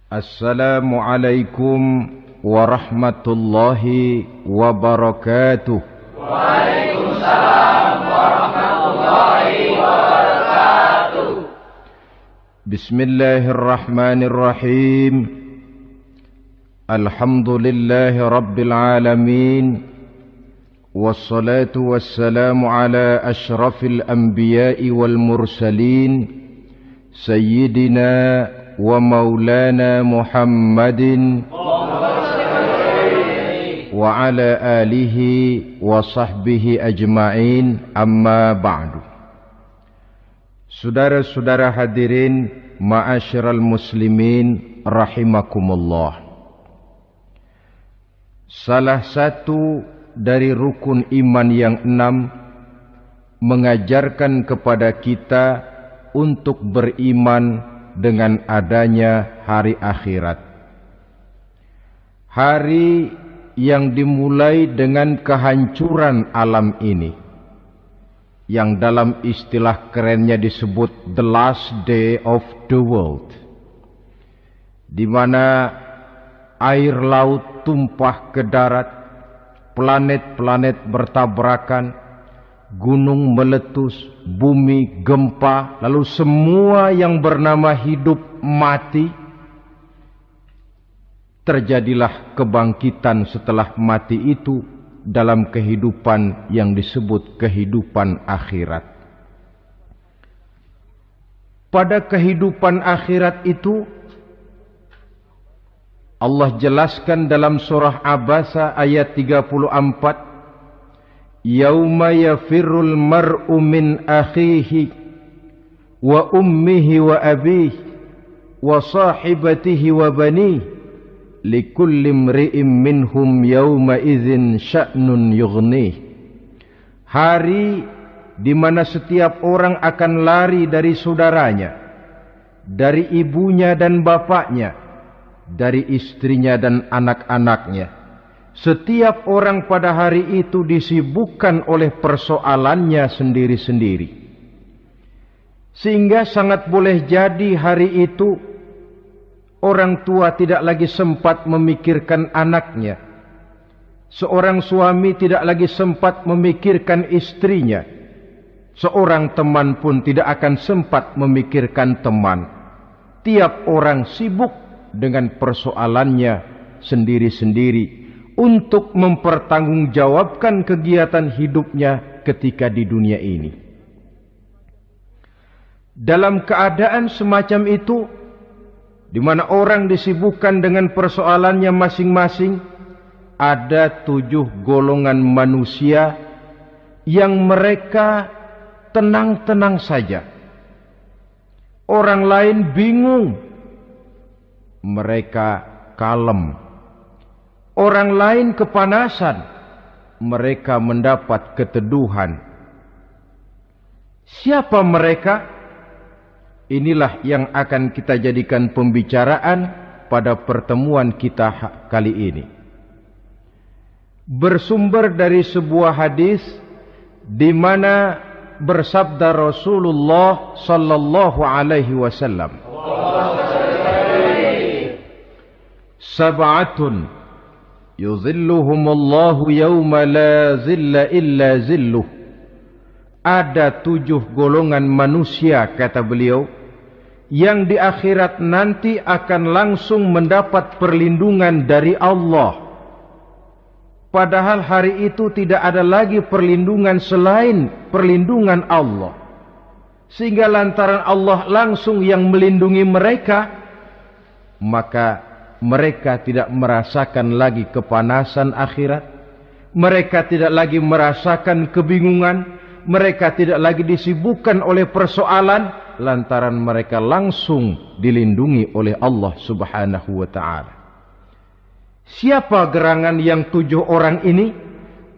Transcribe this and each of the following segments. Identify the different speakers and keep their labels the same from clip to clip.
Speaker 1: Assalamualaikum warahmatullahi wabarakatuh.
Speaker 2: Waalaikumsalam warahmatullahi wabarakatuh.
Speaker 1: Bismillahirrahmanirrahim. Alhamdulillahi rabbil alamin. Wassalatu wassalamu ala ashrafil anbiya'i wal mursalin. Sayyidina wa maulana Muhammadin wa ala alihi wa sahbihi ajma'in, amma ba'du. Saudara-saudara hadirin, ma'asyiral muslimin rahimakumullah. Salah satu dari rukun iman yang 6 mengajarkan kepada kita untuk beriman dengan adanya hari akhirat. Hari yang dimulai dengan kehancuran alam ini, yang dalam istilah kerennya disebut the last day of the world, di mana air laut tumpah ke darat, planet-planet bertabrakan, gunung meletus, bumi gempa, lalu semua yang bernama hidup mati. Terjadilah kebangkitan setelah mati itu dalam kehidupan yang disebut kehidupan akhirat. Pada kehidupan akhirat itu Allah jelaskan dalam surah Abasa ayat 34, Yauma yafirrul mar'u min akhihi wa ummihi wa abihi wa sahibatihi wa banihi likulli imri'in minhum yawma idzin sya'nun yughnih. Hari di mana setiap orang akan lari dari saudaranya, dari ibunya dan bapaknya, dari istrinya dan anak-anaknya. Setiap orang pada hari itu disibukkan oleh persoalannya sendiri-sendiri. Sehingga sangat boleh jadi hari itu orang tua tidak lagi sempat memikirkan anaknya. Seorang suami tidak lagi sempat memikirkan istrinya. Seorang teman pun tidak akan sempat memikirkan teman. Tiap orang sibuk dengan persoalannya sendiri-sendiri untuk mempertanggungjawabkan kegiatan hidupnya ketika di dunia ini. Dalam keadaan semacam itu, di mana orang disibukkan dengan persoalannya masing-masing, ada 7 golongan manusia yang mereka tenang-tenang saja. Orang lain bingung, mereka kalem. Orang lain kepanasan, mereka mendapat keteduhan. Siapa mereka? Inilah yang akan kita jadikan pembicaraan pada pertemuan kita kali ini. Bersumber dari sebuah hadis di mana bersabda Rasulullah sallallahu alaihi wasallam, Sab'atun yuzilluhumullahu yawma la zilla illa zilluh. Ada 7 golongan manusia, kata beliau, yang di akhirat nanti akan langsung mendapat perlindungan dari Allah. Padahal hari itu tidak ada lagi perlindungan selain perlindungan Allah. Sehingga lantaran Allah langsung yang melindungi mereka, maka mereka tidak merasakan lagi kepanasan akhirat. Mereka tidak lagi merasakan kebingungan. Mereka tidak lagi disibukkan oleh persoalan, lantaran mereka langsung dilindungi oleh Allah subhanahu wa ta'ala. Siapa gerangan yang 7 orang ini?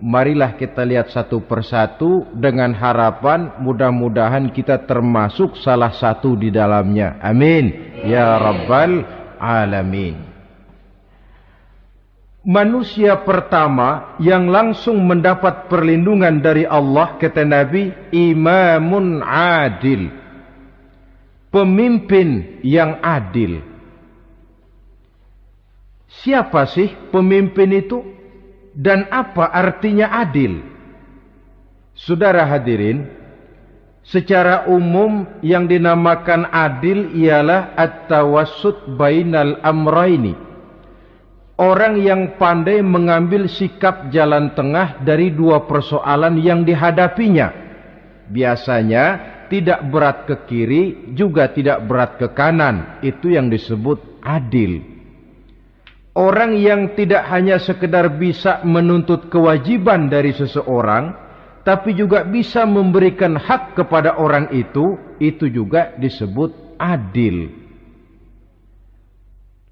Speaker 1: Marilah kita lihat satu persatu dengan harapan mudah-mudahan kita termasuk salah satu di dalamnya. Amin ya rabbal alamin. Manusia pertama yang langsung mendapat perlindungan dari Allah, kata Nabi, imamun adil, pemimpin yang adil. Siapa sih pemimpin itu? Dan apa artinya adil? Saudara hadirin, secara umum yang dinamakan adil ialah at-tawassut bainal amraini. Orang yang pandai mengambil sikap jalan tengah dari dua persoalan yang dihadapinya. Biasanya tidak berat ke kiri, juga tidak berat ke kanan. Itu yang disebut adil. Orang yang tidak hanya sekedar bisa menuntut kewajiban dari seseorang, tapi juga bisa memberikan hak kepada orang itu juga disebut adil.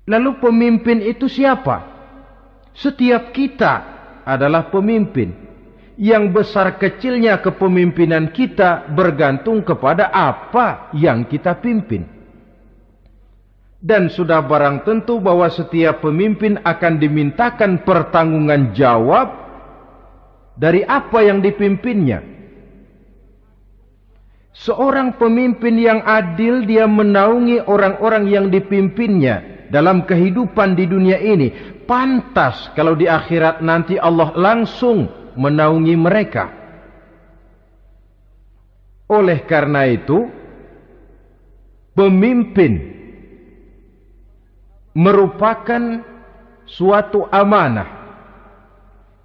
Speaker 1: Lalu pemimpin itu siapa? Setiap kita adalah pemimpin. Yang besar kecilnya kepemimpinan kita bergantung kepada apa yang kita pimpin. Dan sudah barang tentu bahwa setiap pemimpin akan dimintakan pertanggunggan jawab dari apa yang dipimpinnya. Seorang pemimpin yang adil, dia menaungi orang-orang yang dipimpinnya dalam kehidupan di dunia ini. Pantas kalau di akhirat nanti Allah langsung menaungi mereka. Oleh karena itu, pemimpin merupakan suatu amanah.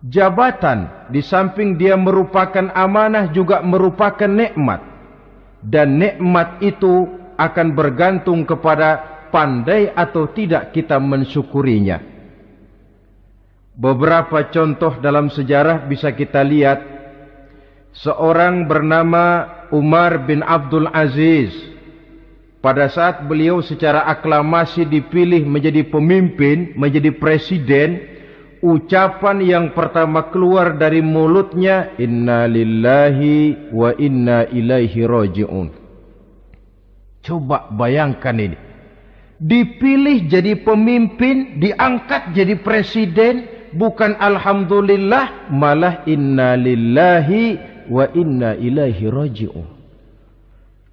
Speaker 1: Jabatan di samping dia merupakan amanah juga merupakan nikmat. Dan nikmat itu akan bergantung kepada pandai atau tidak kita mensyukurinya. Beberapa contoh dalam sejarah bisa kita lihat. Seorang bernama Umar bin Abdul Aziz. Pada saat beliau secara aklamasi dipilih menjadi pemimpin, menjadi presiden, ucapan yang pertama keluar dari mulutnya, inna lillahi wa inna ilaihi raji'un. Coba bayangkan ini. Dipilih jadi pemimpin, diangkat jadi presiden, bukan alhamdulillah, malah inna lillahi wa inna ilaihi raji'un.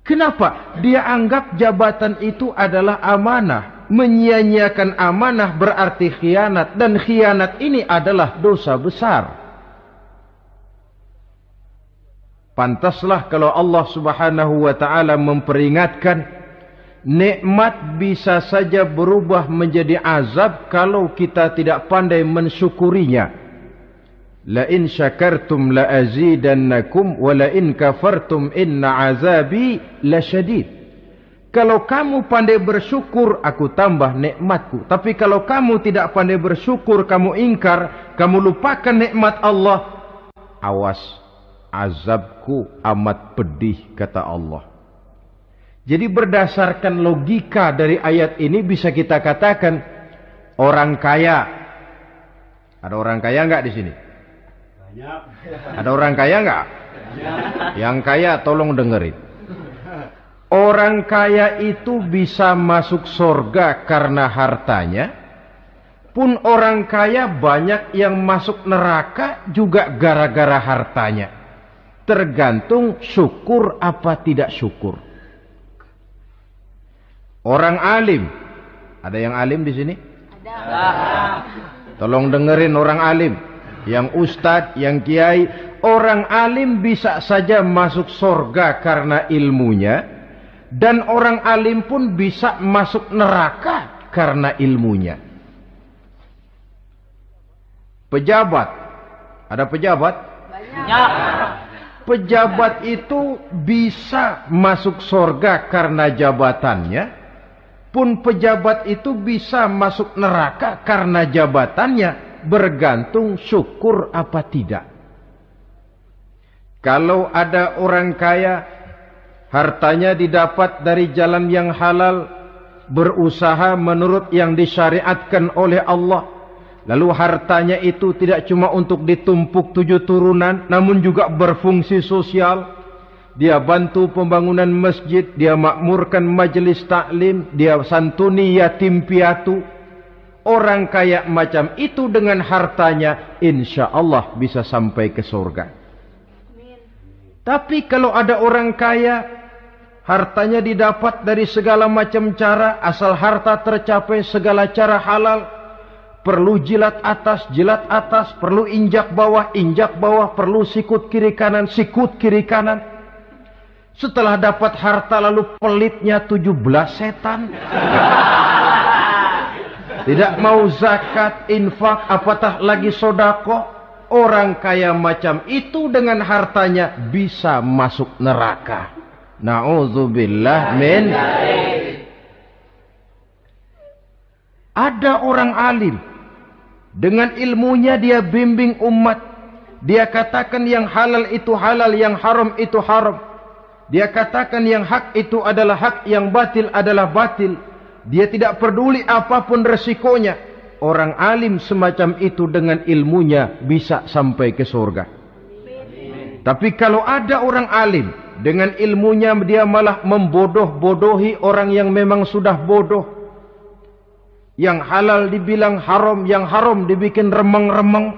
Speaker 1: Kenapa? Dia anggap jabatan itu adalah amanah. Menyia-nyiakan amanah berarti khianat. Dan khianat ini adalah dosa besar. Pantaslah kalau Allah subhanahu wa ta'ala memperingatkan, nikmat bisa saja berubah menjadi azab kalau kita tidak pandai mensyukurinya. La in syakartum la azidannakum wa la in kafartum inna azabi lasyadid. Kalau kamu pandai bersyukur, aku tambah nikmatku. Tapi kalau kamu tidak pandai bersyukur, kamu ingkar, kamu lupakan nikmat Allah, awas, azabku amat pedih, kata Allah. Jadi berdasarkan logika dari ayat ini bisa kita katakan, orang kaya, ada orang kaya enggak di sini? Ada orang kaya enggak? Yang kaya tolong dengerin. Orang kaya itu bisa masuk surga karena hartanya. Pun orang kaya banyak yang masuk neraka juga gara-gara hartanya. Tergantung syukur apa tidak syukur. Orang alim. Ada yang alim di sini? Ada. Tolong dengerin orang alim. Yang ustadz, yang kiai, orang alim bisa saja masuk surga karena ilmunya, dan orang alim pun bisa masuk neraka karena ilmunya. Pejabat, ada pejabat? Banyak. Pejabat itu bisa masuk surga karena jabatannya, pun pejabat itu bisa masuk neraka karena jabatannya. Bergantung syukur apa tidak. Kalau ada orang kaya, hartanya didapat dari jalan yang halal, berusaha menurut yang disyariatkan oleh Allah, lalu hartanya itu tidak cuma untuk ditumpuk 7 turunan, namun juga berfungsi sosial. Dia bantu pembangunan masjid, dia makmurkan majelis taklim, dia santuni yatim piatu. Orang kaya macam itu dengan hartanya, insya Allah bisa sampai ke surga. Tapi kalau ada orang kaya, hartanya didapat dari segala macam cara, asal harta tercapai segala cara halal, perlu jilat atas, perlu injak bawah, perlu sikut kiri kanan. Setelah dapat harta lalu pelitnya 17 setan. Tidak mau zakat, infak, apatah lagi sodako. Orang kaya macam itu dengan hartanya bisa masuk neraka. Na'udzubillah min. Ada orang alim, dengan ilmunya dia bimbing umat. Dia katakan yang halal itu halal, yang haram itu haram. Dia katakan yang hak itu adalah hak, yang batil adalah batil. Dia tidak peduli apapun resikonya. Orang alim semacam itu dengan ilmunya bisa sampai ke surga. Tapi kalau ada orang alim, dengan ilmunya dia malah membodoh-bodohi orang yang memang sudah bodoh. Yang halal dibilang haram, yang haram dibikin remeng-remeng.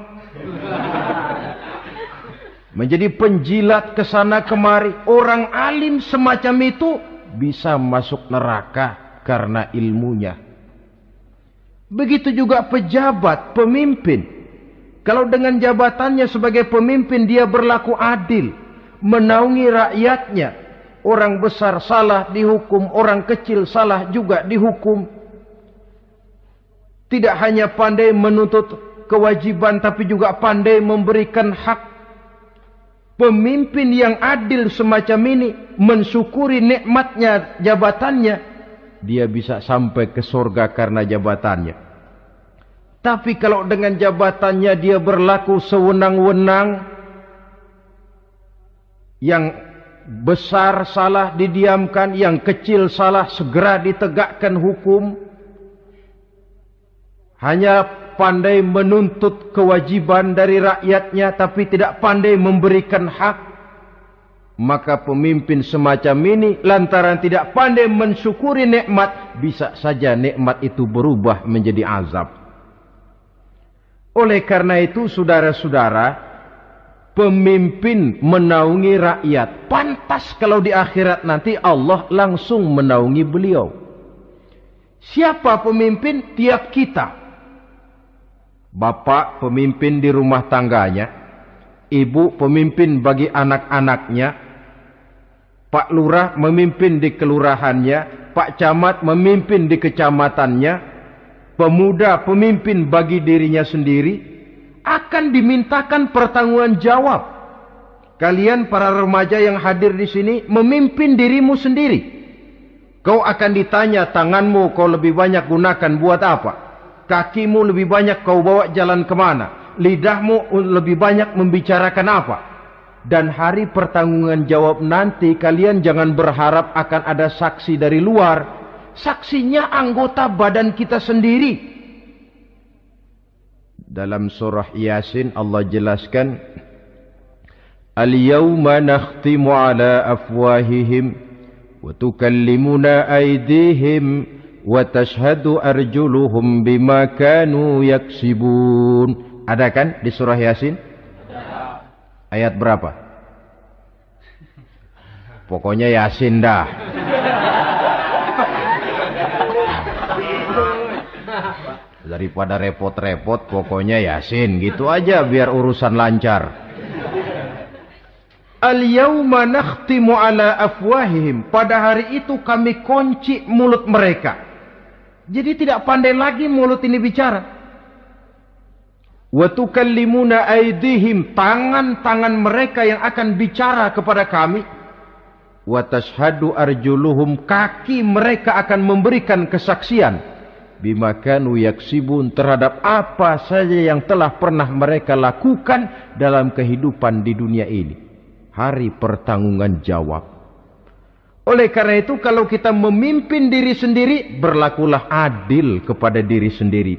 Speaker 1: Menjadi penjilat kesana kemari. Orang alim semacam itu bisa masuk neraka karena ilmunya. Begitu juga pejabat, pemimpin. Kalau dengan jabatannya sebagai pemimpin dia berlaku adil, menaungi rakyatnya. Orang besar salah dihukum, orang kecil salah juga dihukum. Tidak hanya pandai menuntut kewajiban, tapi juga pandai memberikan hak. Pemimpin yang adil semacam ini mensyukuri nikmatnya jabatannya. Dia bisa sampai ke surga karena jabatannya. Tapi kalau dengan jabatannya dia berlaku sewenang-wenang, yang besar salah didiamkan, yang kecil salah segera ditegakkan hukum, hanya pandai menuntut kewajiban dari rakyatnya tapi tidak pandai memberikan hak, maka pemimpin semacam ini lantaran tidak pandai mensyukuri nikmat, bisa saja nikmat itu berubah menjadi azab. Oleh karena itu saudara-saudara, pemimpin menaungi rakyat. Pantas kalau di akhirat nanti Allah langsung menaungi beliau. Siapa pemimpin? Tiap kita. Bapak pemimpin di rumah tangganya, ibu pemimpin bagi anak-anaknya, Pak Lurah memimpin di kelurahannya, Pak Camat memimpin di kecamatannya, pemuda pemimpin bagi dirinya sendiri, akan dimintakan pertanggungan jawab. Kalian para remaja yang hadir di sini memimpin dirimu sendiri. Kau akan ditanya, tanganmu kau lebih banyak gunakan buat apa? Kakimu lebih banyak kau bawa jalan kemana? Lidahmu lebih banyak membicarakan apa? Dan hari pertanggungan jawab nanti kalian jangan berharap akan ada saksi dari luar. Saksinya anggota badan kita sendiri. Dalam surah Yasin Allah jelaskan, Al-yawma nakhtimu ala afwahihim wa tukallimuna aydihim wa tashhadu arjuluhum bima kanu yaksibun. Ada kan di surah Yasin? Ayat berapa? Pokoknya Yasin dah. Daripada repot-repot, pokoknya Yasin gitu aja biar urusan lancar. Al-yawma nakhtimu ala afwahihim. Pada hari itu kami kunci mulut mereka. Jadi tidak pandai lagi mulut ini bicara. Wa tukallimuna aydihim, tangan-tangan mereka yang akan bicara kepada kami. Wa tashhadu arjuluhum, kaki mereka akan memberikan kesaksian. Bima kanu yaksibun, terhadap apa saja yang telah pernah mereka lakukan dalam kehidupan di dunia ini. Hari pertanggungan jawab. Oleh karena itu kalau kita memimpin diri sendiri, berlakulah adil kepada diri sendiri.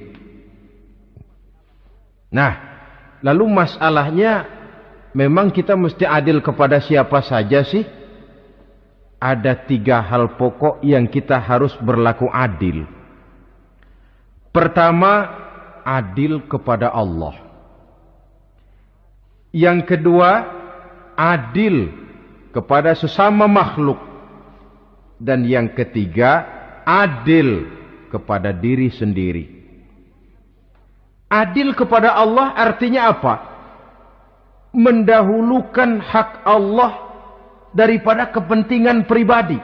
Speaker 1: Nah, lalu masalahnya memang kita mesti adil kepada siapa saja sih? Ada 3 hal pokok yang kita harus berlaku adil. Pertama, adil kepada Allah. Yang kedua, adil kepada sesama makhluk. Dan yang ketiga, adil kepada diri sendiri. Adil kepada Allah artinya apa? Mendahulukan hak Allah daripada kepentingan pribadi.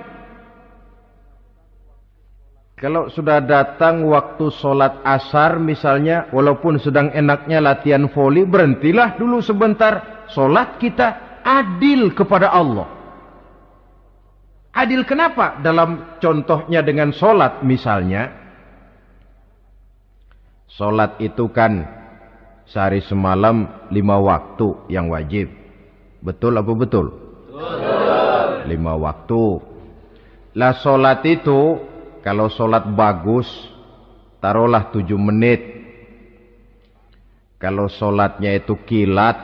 Speaker 1: Kalau sudah datang waktu sholat asar misalnya, walaupun sedang enaknya latihan voli, berhentilah dulu sebentar. Sholat kita adil kepada Allah. Adil kenapa? Dalam contohnya dengan sholat misalnya. Sholat itu kan sehari semalam 5 waktu yang wajib. Betul apa betul? Betul. 5 waktu. Lah sholat itu, kalau sholat bagus, taruhlah 7 menit. Kalau sholatnya itu kilat,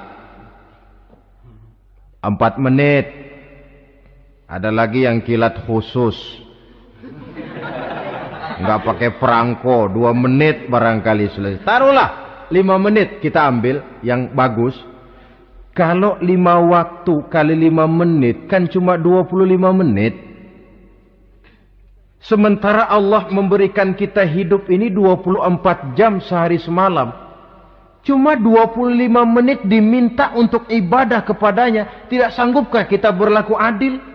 Speaker 1: 4 menit. Ada lagi yang kilat khusus, nggak pakai perangko, 2 menit barangkali selesai. Taruhlah 5 menit kita ambil yang bagus. Kalau 5 waktu kali 5 menit kan cuma 25 menit. Sementara Allah memberikan kita hidup ini 24 jam sehari semalam. Cuma 25 menit diminta untuk ibadah kepadanya. Tidak sanggupkah kita berlaku adil?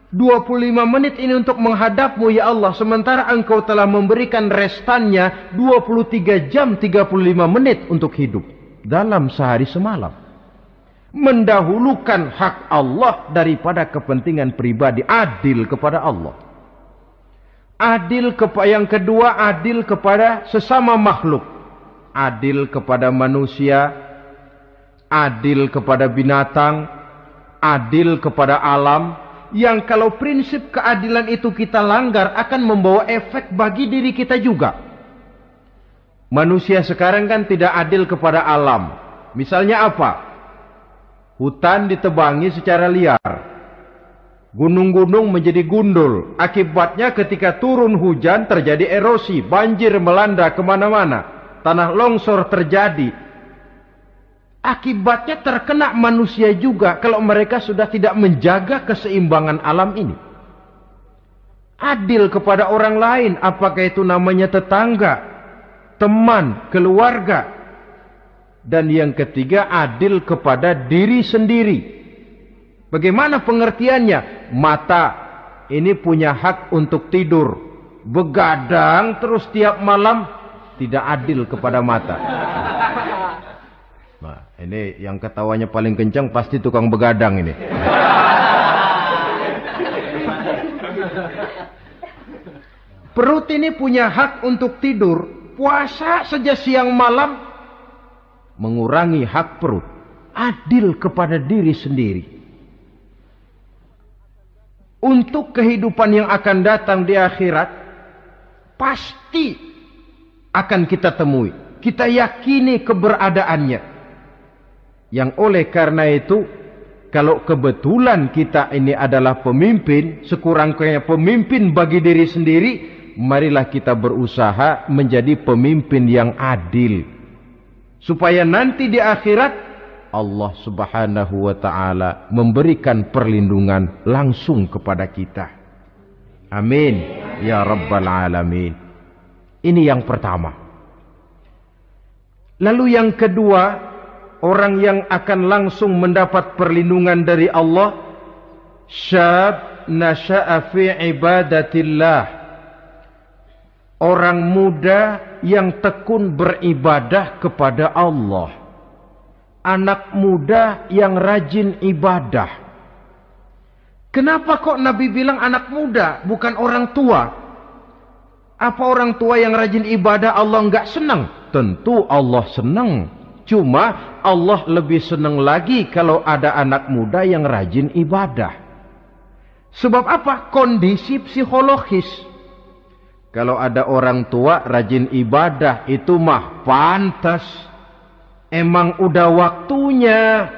Speaker 1: 25 menit ini untuk menghadapmu ya Allah. Sementara engkau telah memberikan restannya 23 jam 35 menit untuk hidup. Dalam sehari semalam. Mendahulukan hak Allah daripada kepentingan pribadi. Adil kepada Allah. Adil yang kedua, adil kepada sesama makhluk. Adil kepada manusia. Adil kepada binatang. Adil kepada alam. Yang kalau prinsip keadilan itu kita langgar akan membawa efek bagi diri kita juga. Manusia sekarang kan tidak adil kepada alam. Misalnya apa? Hutan ditebangi secara liar. Gunung-gunung menjadi gundul. Akibatnya ketika turun hujan terjadi erosi. Banjir melanda kemana-mana. Tanah longsor terjadi. Akibatnya terkena manusia juga kalau mereka sudah tidak menjaga keseimbangan alam ini. Adil kepada orang lain, apakah itu namanya tetangga, teman, keluarga. Dan yang ketiga, adil kepada diri sendiri. Bagaimana pengertiannya? Mata ini punya hak untuk tidur. Begadang terus tiap malam, tidak adil kepada mata. Nah, ini yang ketawanya paling kencang pasti tukang begadang ini. Perut ini punya hak untuk tidur. Puasa saja siang malam mengurangi hak perut. Adil kepada diri sendiri. Untuk kehidupan yang akan datang di akhirat, pasti akan kita temui. Kita yakini keberadaannya. Yang oleh karena itu, kalau kebetulan kita ini adalah pemimpin, sekurang-kurangnya pemimpin bagi diri sendiri, marilah kita berusaha menjadi pemimpin yang adil. Supaya nanti di akhirat, Allah Subhanahu wa ta'ala memberikan perlindungan langsung kepada kita. Amin. Ya Rabbal Alamin. Ini yang pertama. Lalu yang kedua, orang yang akan langsung mendapat perlindungan dari Allah, syab nasha'a fi ibadatillah. Orang muda yang tekun beribadah kepada Allah. Anak muda yang rajin ibadah. Kenapa kok Nabi bilang anak muda, bukan orang tua? Apa orang tua yang rajin ibadah Allah enggak senang? Tentu Allah senang. Cuma Allah lebih senang lagi kalau ada anak muda yang rajin ibadah. Sebab apa? Kondisi psikologis. Kalau ada orang tua rajin ibadah, itu mah pantas. Emang udah waktunya.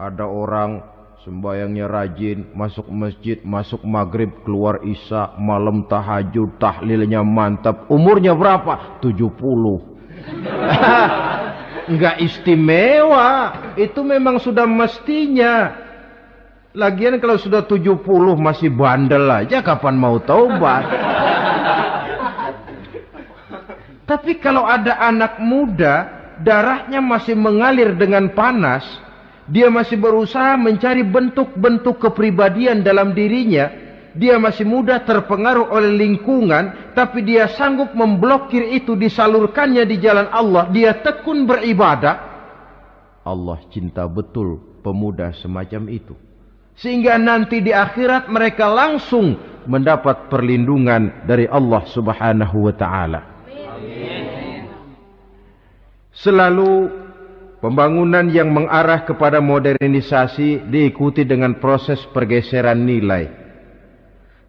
Speaker 1: Ada orang sembayangnya rajin, masuk masjid, masuk maghrib, keluar isya, malam tahajud, tahlilnya mantap. Umurnya berapa? 70. Enggak istimewa. Itu memang sudah mestinya. Lagian kalau sudah 70 masih bandel aja, kapan mau taubat? Tapi kalau ada anak muda, darahnya masih mengalir dengan panas, dia masih berusaha mencari bentuk-bentuk kepribadian dalam dirinya, dia masih mudah terpengaruh oleh lingkungan, tapi dia sanggup memblokir itu, disalurkannya di jalan Allah, dia tekun beribadah. Allah cinta betul pemuda semacam itu. Sehingga nanti di akhirat mereka langsung mendapat perlindungan dari Allah Subhanahu wa ta'ala. Selalu pembangunan yang mengarah kepada modernisasi diikuti dengan proses pergeseran nilai.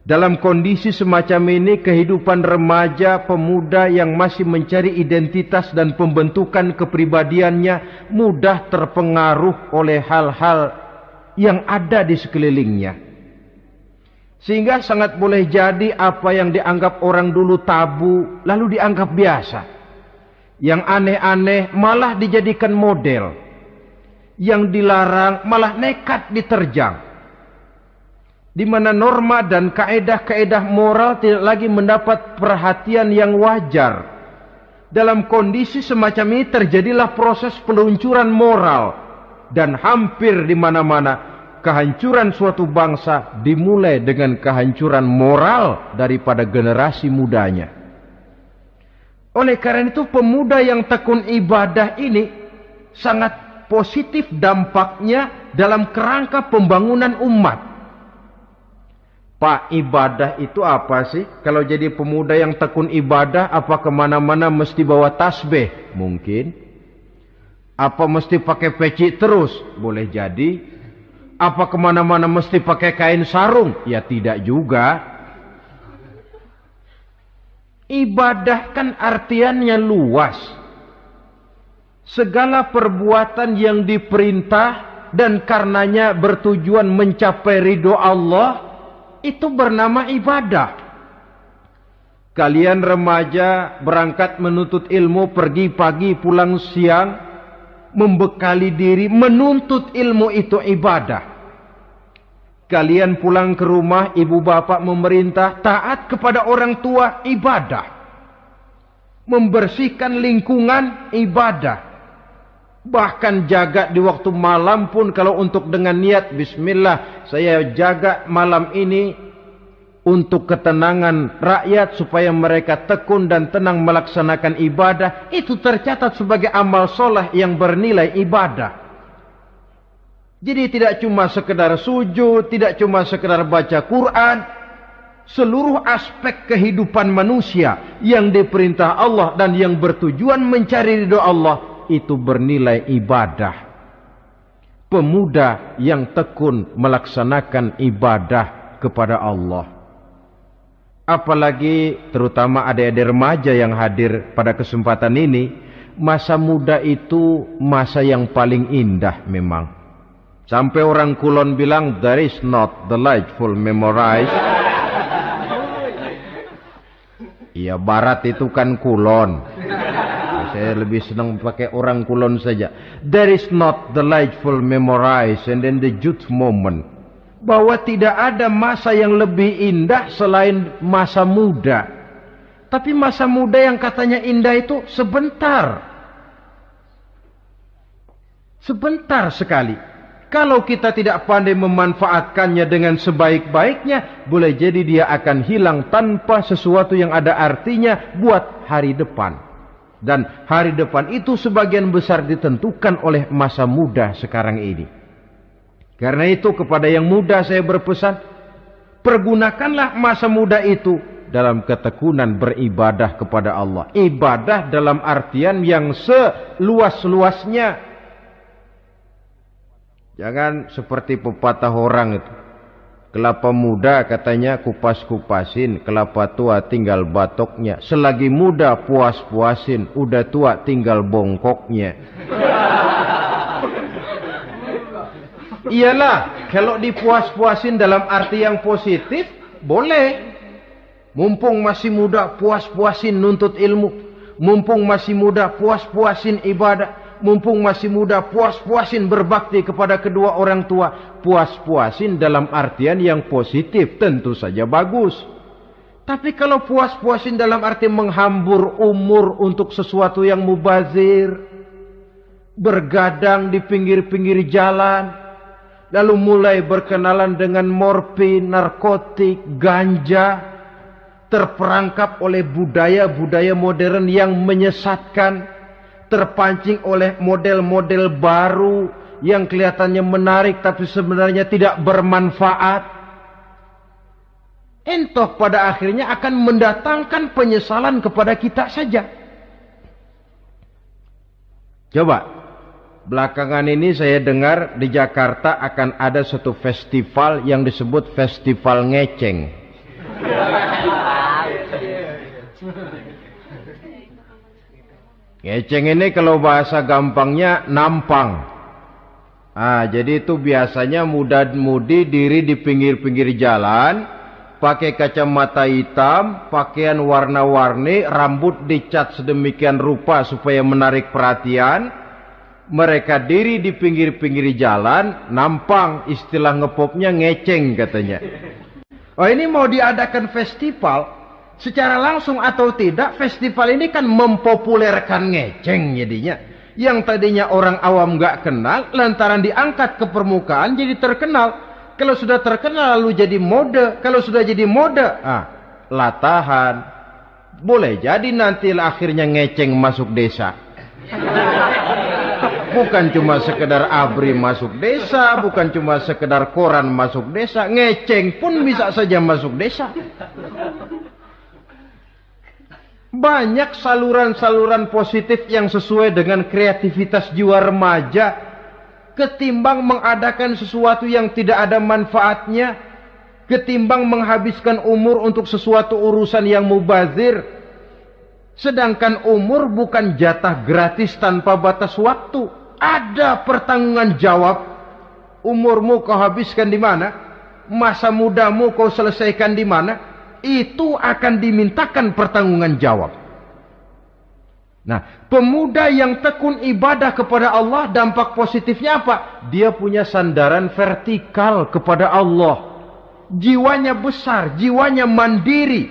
Speaker 1: Dalam kondisi semacam ini, kehidupan remaja pemuda yang masih mencari identitas dan pembentukan kepribadiannya mudah terpengaruh oleh hal-hal yang ada di sekelilingnya. Sehingga sangat boleh jadi apa yang dianggap orang dulu tabu lalu dianggap biasa. Yang aneh-aneh malah dijadikan model. Yang dilarang malah nekat diterjang. Di mana norma dan kaedah-kaedah moral tidak lagi mendapat perhatian yang wajar. Dalam kondisi semacam ini terjadilah proses peluncuran moral. Dan hampir di mana-mana kehancuran suatu bangsa dimulai dengan kehancuran moral daripada generasi mudanya. Oleh karena itu pemuda yang tekun ibadah ini sangat positif dampaknya dalam kerangka pembangunan umat. Pak, ibadah itu apa sih? Kalau jadi pemuda yang tekun ibadah, apa kemana-mana mesti bawa tasbih? Mungkin. Apa mesti pakai peci terus? Boleh jadi. Apa kemana-mana mesti pakai kain sarung? Ya tidak juga. Ibadah kan artiannya luas. Segala perbuatan yang diperintah dan karenanya bertujuan mencapai ridho Allah, itu bernama ibadah. Kalian remaja berangkat menuntut ilmu, pergi pagi pulang siang, membekali diri, menuntut ilmu itu ibadah. Kalian pulang ke rumah, ibu bapak memerintah, taat kepada orang tua, ibadah. Membersihkan lingkungan, ibadah. Bahkan jaga di waktu malam pun kalau untuk dengan niat bismillah saya jaga malam ini untuk ketenangan rakyat supaya mereka tekun dan tenang melaksanakan ibadah, itu tercatat sebagai amal soleh yang bernilai ibadah. Jadi tidak cuma sekedar sujud, tidak cuma sekedar baca Quran, seluruh aspek kehidupan manusia yang diperintah Allah dan yang bertujuan mencari ridho Allah itu bernilai ibadah. Pemuda yang tekun melaksanakan ibadah kepada Allah. Apalagi terutama adik-adik remaja yang hadir pada kesempatan ini, masa muda itu masa yang paling indah memang. Sampai orang Kulon bilang, there is not delightful memorize. Iya, barat itu kan Kulon. Saya lebih senang pakai orang Kulon saja. There is not delightful memorize and then the youth moment. Bahwa tidak ada masa yang lebih indah selain masa muda. Tapi masa muda yang katanya indah itu sebentar. Sebentar sekali. Kalau kita tidak pandai memanfaatkannya dengan sebaik-baiknya, boleh jadi dia akan hilang tanpa sesuatu yang ada artinya buat hari depan. Dan hari depan itu sebagian besar ditentukan oleh masa muda sekarang ini. Karena itu kepada yang muda saya berpesan, pergunakanlah masa muda itu dalam ketekunan beribadah kepada Allah. Ibadah dalam artian yang seluas-luasnya. Jangan seperti pepatah orang itu. Kelapa muda katanya kupas-kupasin, kelapa tua tinggal batoknya. Selagi muda puas-puasin, udah tua tinggal bongkoknya. Iyalah, kalau dipuas-puasin dalam arti yang positif, boleh. Mumpung masih muda, puas-puasin nuntut ilmu. Mumpung masih muda, puas-puasin ibadah. Mumpung masih muda, puas-puasin berbakti kepada kedua orang tua. Puas-puasin dalam artian yang positif tentu saja bagus. Tapi kalau puas-puasin dalam arti menghambur umur untuk sesuatu yang mubazir, bergadang di pinggir-pinggir jalan, lalu mulai berkenalan dengan morfin, narkotik, ganja, terperangkap oleh budaya-budaya modern yang menyesatkan, terpancing oleh model-model baru yang kelihatannya menarik tapi sebenarnya tidak bermanfaat. Entah pada akhirnya akan mendatangkan penyesalan kepada kita saja. Coba, belakangan ini saya dengar di Jakarta akan ada satu festival yang disebut Festival Ngeceng. Ngeceng ini kalau bahasa gampangnya nampang. Jadi itu biasanya muda-mudi diri di pinggir-pinggir jalan, pakai kacamata hitam, pakaian warna-warni, rambut dicat sedemikian rupa supaya menarik perhatian. Mereka diri di pinggir-pinggir jalan, nampang, istilah ngepopnya ngeceng katanya. Ini mau diadakan festival, secara langsung atau tidak, festival ini kan mempopulerkan ngeceng jadinya. Yang tadinya orang awam gak kenal, lantaran diangkat ke permukaan jadi terkenal. Kalau sudah terkenal lalu jadi mode. Kalau sudah jadi mode, latahan. Boleh jadi nanti akhirnya ngeceng masuk desa. Bukan cuma sekedar ABRI masuk desa, bukan cuma sekedar koran masuk desa, ngeceng pun bisa saja masuk desa. Banyak saluran-saluran positif yang sesuai dengan kreativitas jiwa remaja, ketimbang mengadakan sesuatu yang tidak ada manfaatnya, ketimbang menghabiskan umur untuk sesuatu urusan yang mubazir. Sedangkan umur bukan jatah gratis tanpa batas waktu. Ada pertanggungan jawab. Umurmu kau habiskan di mana? Masa mudamu kau selesaikan di mana? Itu akan dimintakan pertanggungan jawab. Nah, pemuda yang tekun ibadah kepada Allah, dampak positifnya apa? Dia punya sandaran vertikal kepada Allah. Jiwanya besar, jiwanya mandiri.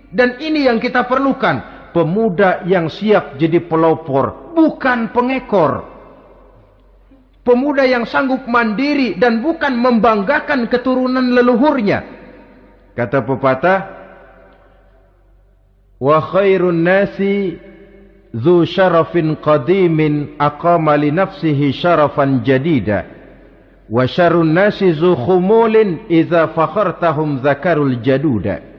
Speaker 1: Dan ini yang kita perlukan. Pemuda yang siap jadi pelopor, bukan pengekor. Pemuda yang sanggup mandiri dan bukan membanggakan keturunan leluhurnya. Kata pepatah, wa khairun nasi dzu syarafin qadimin aqama li nafsihi syarafan jadida wa syarrun nasi dzu khumulin idza fakhartahum zakarul jaduda.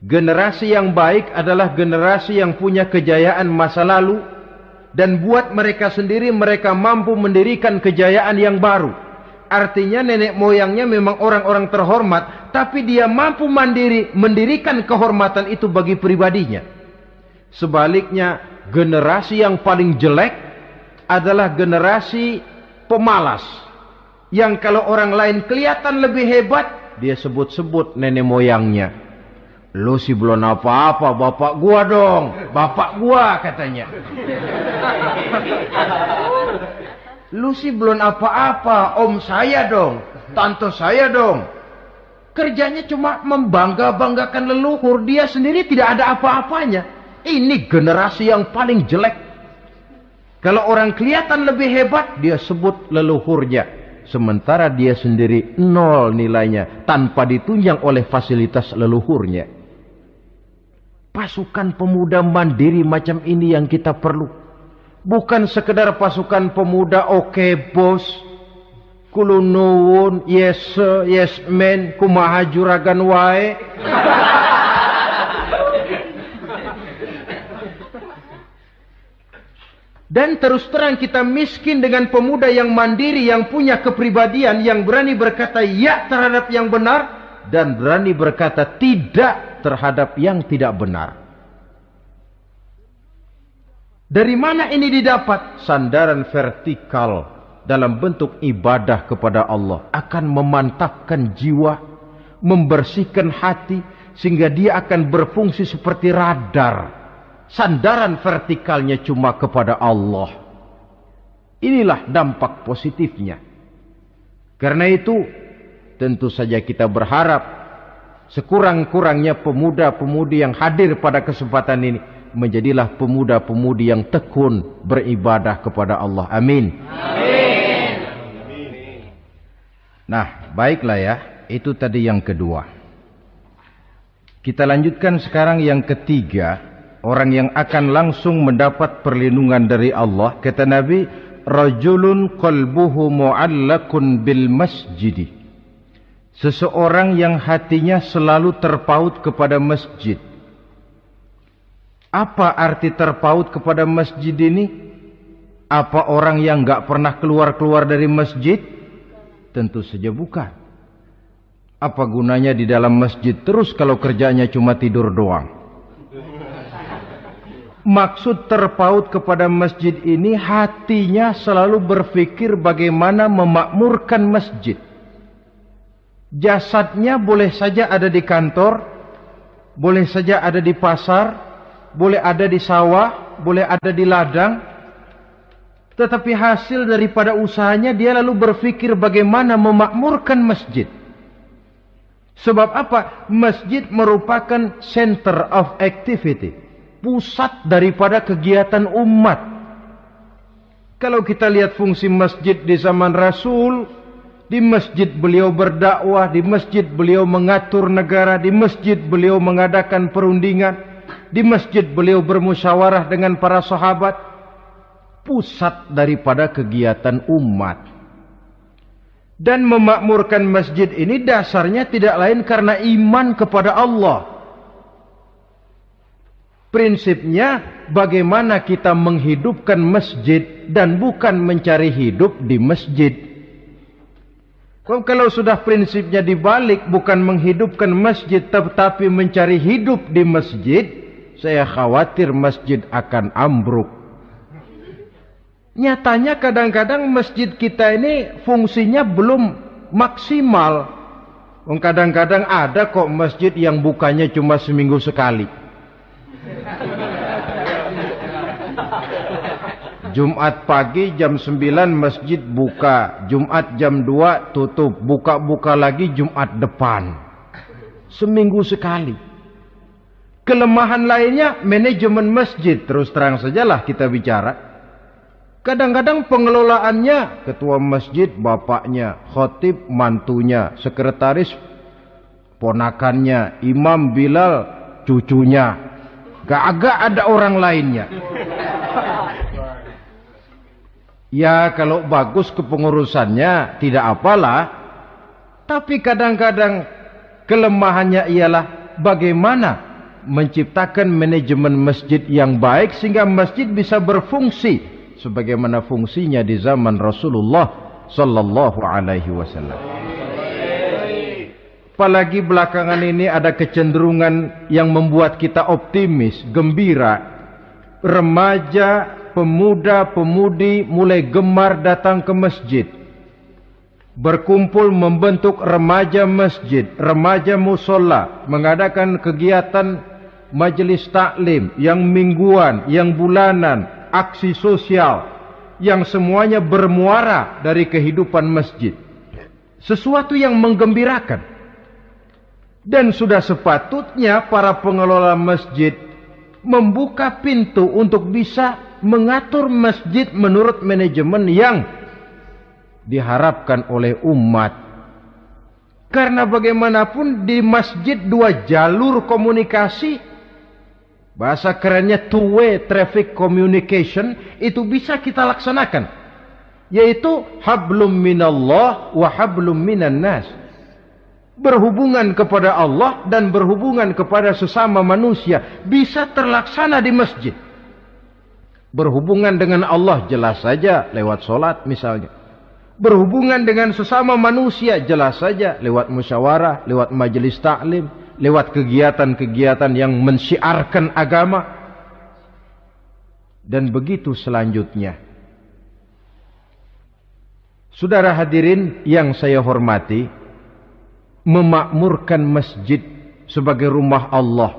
Speaker 1: Generasi yang baik adalah generasi yang punya kejayaan masa lalu, dan buat mereka sendiri mereka mampu mendirikan kejayaan yang baru. Artinya nenek moyangnya memang orang-orang terhormat, tapi dia mampu mandiri mendirikan kehormatan itu bagi pribadinya. Sebaliknya, generasi yang paling jelek adalah generasi pemalas, yang kalau orang lain kelihatan lebih hebat, dia sebut-sebut nenek moyangnya. Lu sih belum apa-apa, bapak gua dong, bapak gua katanya. Lu sih belum apa-apa, om saya dong, tante saya dong. Kerjanya cuma membangga-banggakan leluhur, dia sendiri tidak ada apa-apanya. Ini generasi yang paling jelek. Kalau orang kelihatan lebih hebat, dia sebut leluhurnya. Sementara dia sendiri nol nilainya, tanpa ditunjang oleh fasilitas leluhurnya. Pasukan pemuda mandiri macam ini yang kita perlu. Bukan sekedar pasukan pemuda oke bos, kulunuwun, yes sir, yes man, kumaha juragan wae. Dan terus terang kita miskin dengan pemuda yang mandiri, yang punya kepribadian, yang berani berkata ya terhadap yang benar, dan berani berkata tidak terhadap yang tidak benar. Dari mana ini didapat? Sandaran vertikal dalam bentuk ibadah kepada Allah akan memantapkan jiwa, membersihkan hati, sehingga dia akan berfungsi seperti radar. Sandaran vertikalnya cuma kepada Allah. Inilah dampak positifnya. Karena itu tentu saja kita berharap sekurang-kurangnya pemuda-pemudi yang hadir pada kesempatan ini, menjadilah pemuda-pemudi yang tekun beribadah kepada Allah. Amin.
Speaker 2: Amin.
Speaker 1: Nah, baiklah ya. Itu tadi yang kedua. Kita lanjutkan sekarang yang ketiga. Orang yang akan langsung mendapat perlindungan dari Allah. Kata Nabi, rajulun qalbuhu mu'allakun bil masjidi. Seseorang yang hatinya selalu terpaut kepada masjid. Apa arti terpaut kepada masjid ini? Apa orang yang gak pernah keluar-keluar dari masjid? Tentu saja bukan. Apa gunanya di dalam masjid terus kalau kerjanya cuma tidur doang? Maksud terpaut kepada masjid ini, hatinya selalu berpikir bagaimana memakmurkan masjid. Jasadnya boleh saja ada di kantor, boleh saja ada di pasar, boleh ada di sawah, boleh ada di ladang. Tetapi hasil daripada usahanya dia lalu berpikir bagaimana memakmurkan masjid. Sebab apa? Masjid merupakan center of activity, pusat daripada kegiatan umat. Kalau kita lihat fungsi masjid di zaman Rasul, di masjid beliau berdakwah, di masjid beliau mengatur negara, di masjid beliau mengadakan perundingan, di masjid beliau bermusyawarah dengan para sahabat. Pusat daripada kegiatan umat. Dan memakmurkan masjid ini dasarnya tidak lain karena iman kepada Allah. Prinsipnya bagaimana kita menghidupkan masjid dan bukan mencari hidup di masjid. Kalau sudah prinsipnya dibalik, bukan menghidupkan masjid tetapi mencari hidup di masjid, saya khawatir masjid akan ambruk. Nyatanya kadang-kadang masjid kita ini fungsinya belum maksimal. Kadang-kadang ada kok masjid yang bukanya cuma seminggu sekali. Jumat pagi jam 9 masjid buka, Jumat jam 2 tutup, buka-buka lagi Jumat depan. Seminggu sekali. Kelemahan lainnya manajemen masjid, terus terang sajalah kita bicara. Kadang-kadang pengelolaannya ketua masjid bapaknya, khatib mantunya, sekretaris ponakannya, imam Bilal cucunya. Gak ada orang lainnya. Ya kalau bagus kepengurusannya tidak apalah. Tapi kadang-kadang kelemahannya ialah bagaimana menciptakan manajemen masjid yang baik sehingga masjid bisa berfungsi sebagaimana fungsinya di zaman Rasulullah sallallahu alaihi wasallam. Apalagi belakangan ini ada kecenderungan yang membuat kita optimis, gembira. Remaja, pemuda-pemudi mulai gemar datang ke masjid. Berkumpul membentuk remaja masjid, remaja musola, mengadakan kegiatan majelis taklim yang mingguan, yang bulanan, aksi sosial yang semuanya bermuara dari kehidupan masjid. Sesuatu yang menggembirakan. Dan sudah sepatutnya para pengelola masjid membuka pintu untuk bisa mengatur masjid menurut manajemen yang diharapkan oleh umat. Karena bagaimanapun di masjid dua jalur komunikasi, bahasa kerennya two-way traffic communication, itu bisa kita laksanakan. Yaitu hablum minallah wa hablum minan nas. Berhubungan kepada Allah dan berhubungan kepada sesama manusia bisa terlaksana di masjid. Berhubungan dengan Allah jelas saja lewat solat misalnya. Berhubungan dengan sesama manusia jelas saja lewat musyawarah, lewat majelis taklim, lewat kegiatan-kegiatan yang mensyiarkan agama. Dan begitu selanjutnya. Saudara hadirin yang saya hormati, memakmurkan masjid sebagai rumah Allah.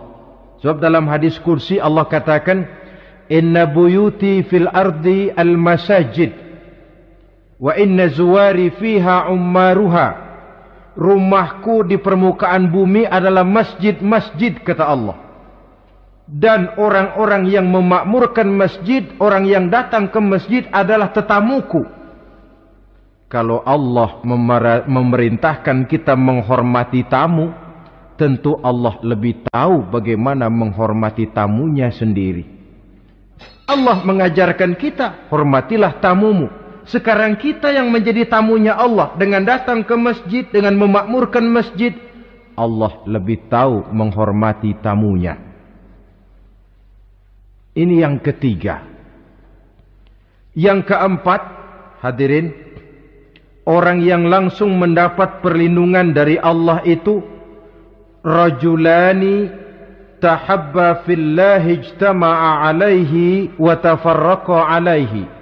Speaker 1: Sebab dalam hadis kursi Allah katakan, inna buyuti fil ardi al masajid wa inna zuwari fiha ummaruha rumahku di permukaan bumi adalah masjid-masjid, kata Allah. Dan orang-orang yang memakmurkan masjid, orang yang datang ke masjid adalah tetamuku. Kalau Allah memerintahkan kita menghormati tamu, tentu Allah lebih tahu bagaimana menghormati tamunya sendiri. Allah mengajarkan kita, hormatilah tamumu. Sekarang kita yang menjadi tamunya Allah dengan datang ke masjid, dengan memakmurkan masjid, Allah lebih tahu menghormati tamunya. Ini yang ketiga. Yang keempat, hadirin, orang yang langsung mendapat perlindungan dari Allah itu rajulani tahabba fillahi ijtama'a alaihi wa tafarraqa alaihi.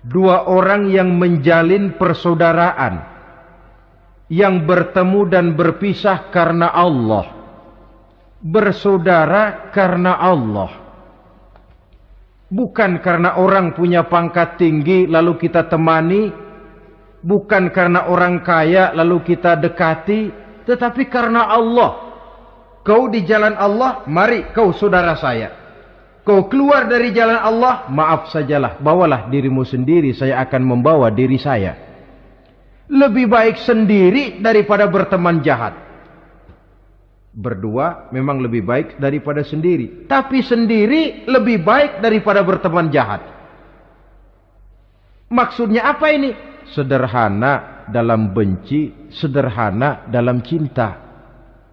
Speaker 1: Dua orang yang menjalin persaudaraan, yang bertemu dan berpisah karena Allah, bersaudara karena Allah, bukan karena orang punya pangkat tinggi lalu kita temani, bukan karena orang kaya lalu kita dekati, tetapi karena Allah. Kau di jalan Allah, mari kau saudara saya. Kau keluar dari jalan Allah, maaf sajalah, bawalah dirimu sendiri, saya akan membawa diri saya. Lebih baik sendiri daripada berteman jahat. Berdua memang lebih baik daripada sendiri, tapi sendiri lebih baik daripada berteman jahat. Maksudnya apa ini? Sederhana dalam benci, sederhana dalam cinta.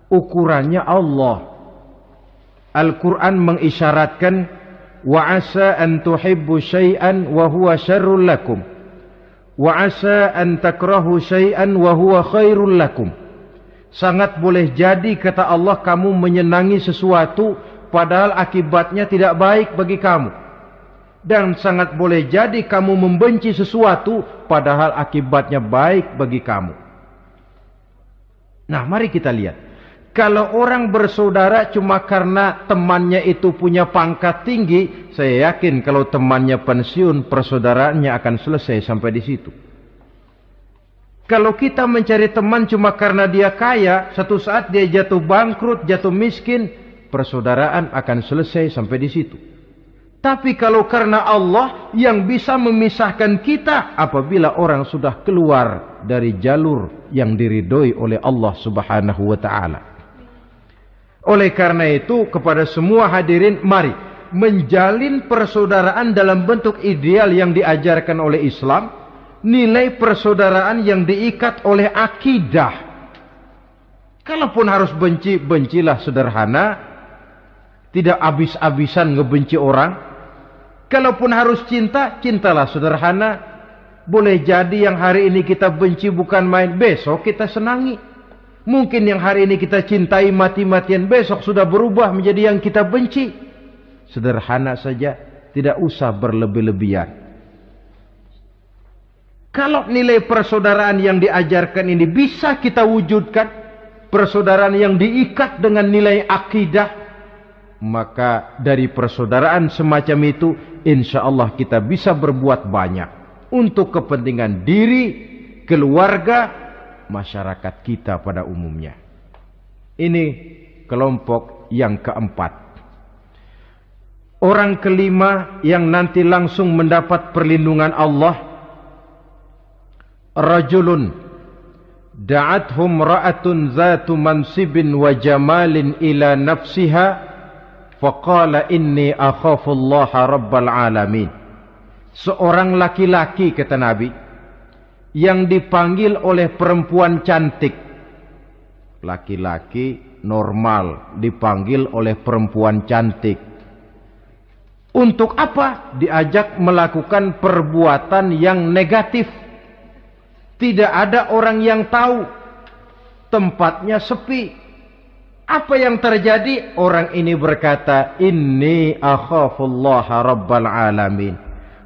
Speaker 1: Ukurannya Allah. Al-Quran mengisyaratkan, wa asa an tuhibbu syai'an wa huwa syarrul lakum, wa asa an takrahu syai'an wa huwa khairul lakum. Sangat boleh jadi, kata Allah, kamu menyenangi sesuatu padahal akibatnya tidak baik bagi kamu. Dan sangat boleh jadi kamu membenci sesuatu padahal akibatnya baik bagi kamu. Nah, mari kita lihat. Kalau orang bersaudara cuma karena temannya itu punya pangkat tinggi, saya yakin kalau temannya pensiun, persaudaraannya akan selesai sampai di situ. Kalau kita mencari teman cuma karena dia kaya, satu saat dia jatuh bangkrut, jatuh miskin, persaudaraan akan selesai sampai di situ. Tapi kalau karena Allah yang bisa memisahkan kita apabila orang sudah keluar dari jalur yang diridhoi oleh Allah Subhanahu wa taala. Oleh karena itu, kepada semua hadirin, mari menjalin persaudaraan dalam bentuk ideal yang diajarkan oleh Islam, nilai persaudaraan yang diikat oleh akidah. Kalaupun harus benci, bencilah sederhana, tidak habis-habisan ngebenci orang. Kalaupun harus cinta, cintalah sederhana. Boleh jadi yang hari ini kita benci bukan main, besok kita senangi. Mungkin yang hari ini kita cintai mati-matian, besok sudah berubah menjadi yang kita benci. Sederhana saja, tidak usah berlebih-lebihan. Kalau nilai persaudaraan yang diajarkan ini bisa kita wujudkan, persaudaraan yang diikat dengan nilai akidah, maka dari persaudaraan semacam itu, insya Allah kita bisa berbuat banyak untuk kepentingan diri, keluarga, masyarakat kita pada umumnya. Ini kelompok yang keempat. Orang kelima yang nanti langsung mendapat perlindungan Allah, rajulun da'athum ra'atun zatu mansibin wa jamalin ila nafsiha faqala inni akhafullaha rabbal alamin. Seorang laki-laki, kata Nabi, yang dipanggil oleh perempuan cantik. Laki-laki normal dipanggil oleh perempuan cantik. Untuk apa? Diajak melakukan perbuatan yang negatif. Tidak ada orang yang tahu. Tempatnya sepi. Apa yang terjadi? Orang ini berkata, inni akhafullaha rabbal alamin.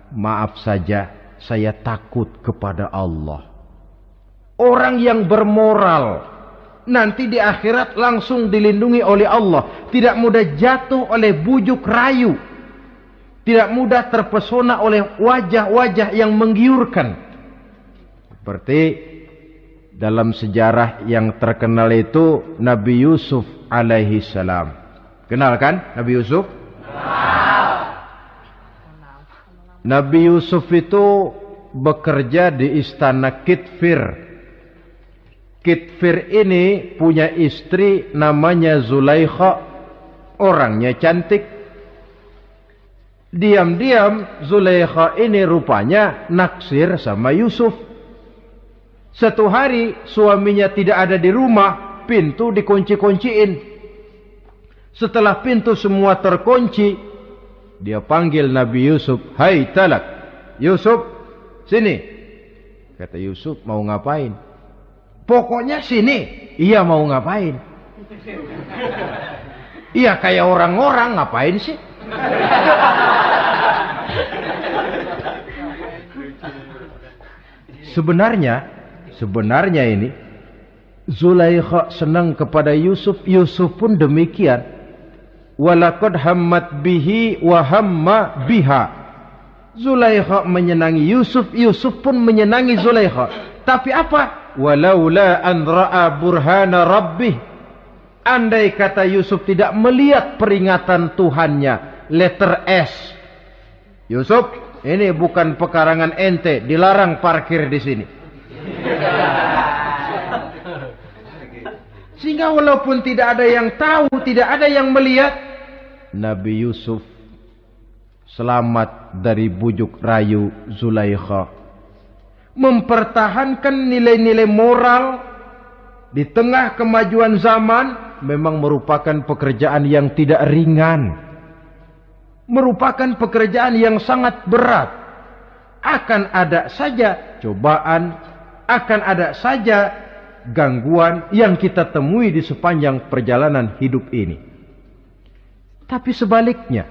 Speaker 1: Maaf saja, saya takut kepada Allah. Orang yang bermoral nanti di akhirat langsung dilindungi oleh Allah. Tidak mudah jatuh oleh bujuk rayu. Tidak mudah terpesona oleh wajah-wajah yang menggiurkan. Seperti dalam sejarah yang terkenal itu Nabi Yusuf alaihi salam. Kenal kan Nabi Yusuf? Nabi Yusuf itu bekerja di istana Kitfir. Kitfir ini punya istri namanya Zulaikha. Orangnya cantik. Diam-diam Zulaikha ini rupanya naksir sama Yusuf. Satu hari suaminya tidak ada di rumah, pintu dikunci-kunciin. Setelah pintu semua terkunci, dia panggil Nabi Yusuf, "Hai Talak, Yusuf, sini." Kata Yusuf, "Mau ngapain?" "Pokoknya sini." "Iya, mau ngapain?" "Iya, kayak orang-orang, ngapain sih?" Sebenarnya ini Zulaikha senang kepada Yusuf, Yusuf pun demikian. Walaqad hammat bihi wa hamma biha. Zulaikha menyenangi Yusuf, Yusuf pun menyenangi Zulaikha. Tapi apa? Walaula an ra'a burhana rabbih. Andai kata Yusuf tidak melihat peringatan Tuhannya, letter S. Yusuf, ini bukan pekarangan ente, dilarang parkir di sini. Sehingga walaupun tidak ada yang tahu, tidak ada yang melihat, Nabi Yusuf selamat dari bujuk rayu Zulaikha. Mempertahankan nilai-nilai moral di tengah kemajuan zaman memang merupakan pekerjaan yang tidak ringan. Merupakan pekerjaan yang sangat berat. Akan ada saja cobaan, akan ada saja gangguan yang kita temui di sepanjang perjalanan hidup ini. Tapi sebaliknya,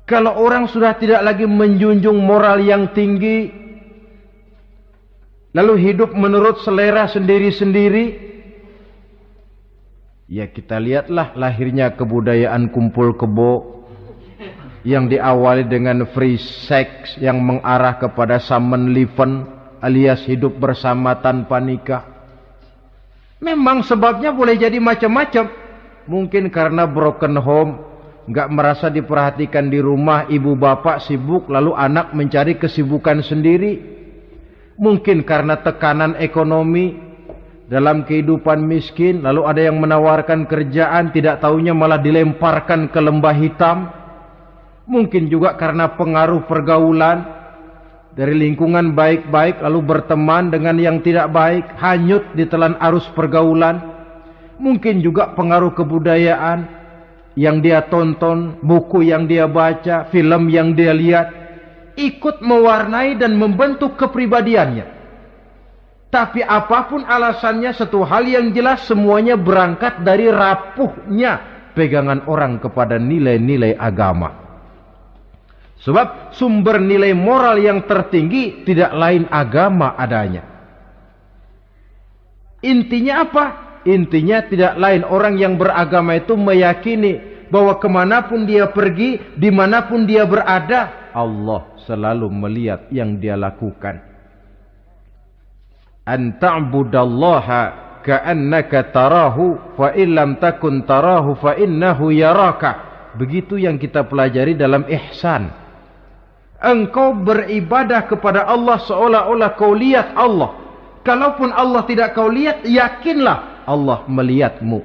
Speaker 1: kalau orang sudah tidak lagi menjunjung moral yang tinggi, lalu hidup menurut selera sendiri-sendiri, ya kita lihatlah lahirnya kebudayaan kumpul kebo yang diawali dengan free sex yang mengarah kepada Samenleving alias hidup bersama tanpa nikah. Memang sebabnya boleh jadi macam-macam. Mungkin karena broken home, nggak merasa diperhatikan di rumah, ibu bapak sibuk, lalu anak mencari kesibukan sendiri. Mungkin karena tekanan ekonomi dalam kehidupan miskin, lalu ada yang menawarkan kerjaan, tidak taunya malah dilemparkan ke lembah hitam. Mungkin juga karena pengaruh pergaulan dari lingkungan baik-baik, lalu berteman dengan yang tidak baik, hanyut ditelan arus pergaulan. Mungkin juga pengaruh kebudayaan yang dia tonton, buku yang dia baca, film yang dia lihat, ikut mewarnai dan membentuk kepribadiannya. Tapi apapun alasannya, satu hal yang jelas, semuanya berangkat dari rapuhnya pegangan orang kepada nilai-nilai agama. Sebab sumber nilai moral yang tertinggi tidak lain agama adanya. Intinya apa? Intinya tidak lain, orang yang beragama itu meyakini bahwa kemanapun dia pergi, dimanapun dia berada, Allah selalu melihat yang dia lakukan. An ta'budallaha ka'annaka tarahu fa illam takun tarahu fa innahu yaraka. Begitu yang kita pelajari dalam ihsan. Engkau beribadah kepada Allah seolah-olah kau lihat Allah. Kalaupun Allah tidak kau lihat, yakinlah Allah melihatmu.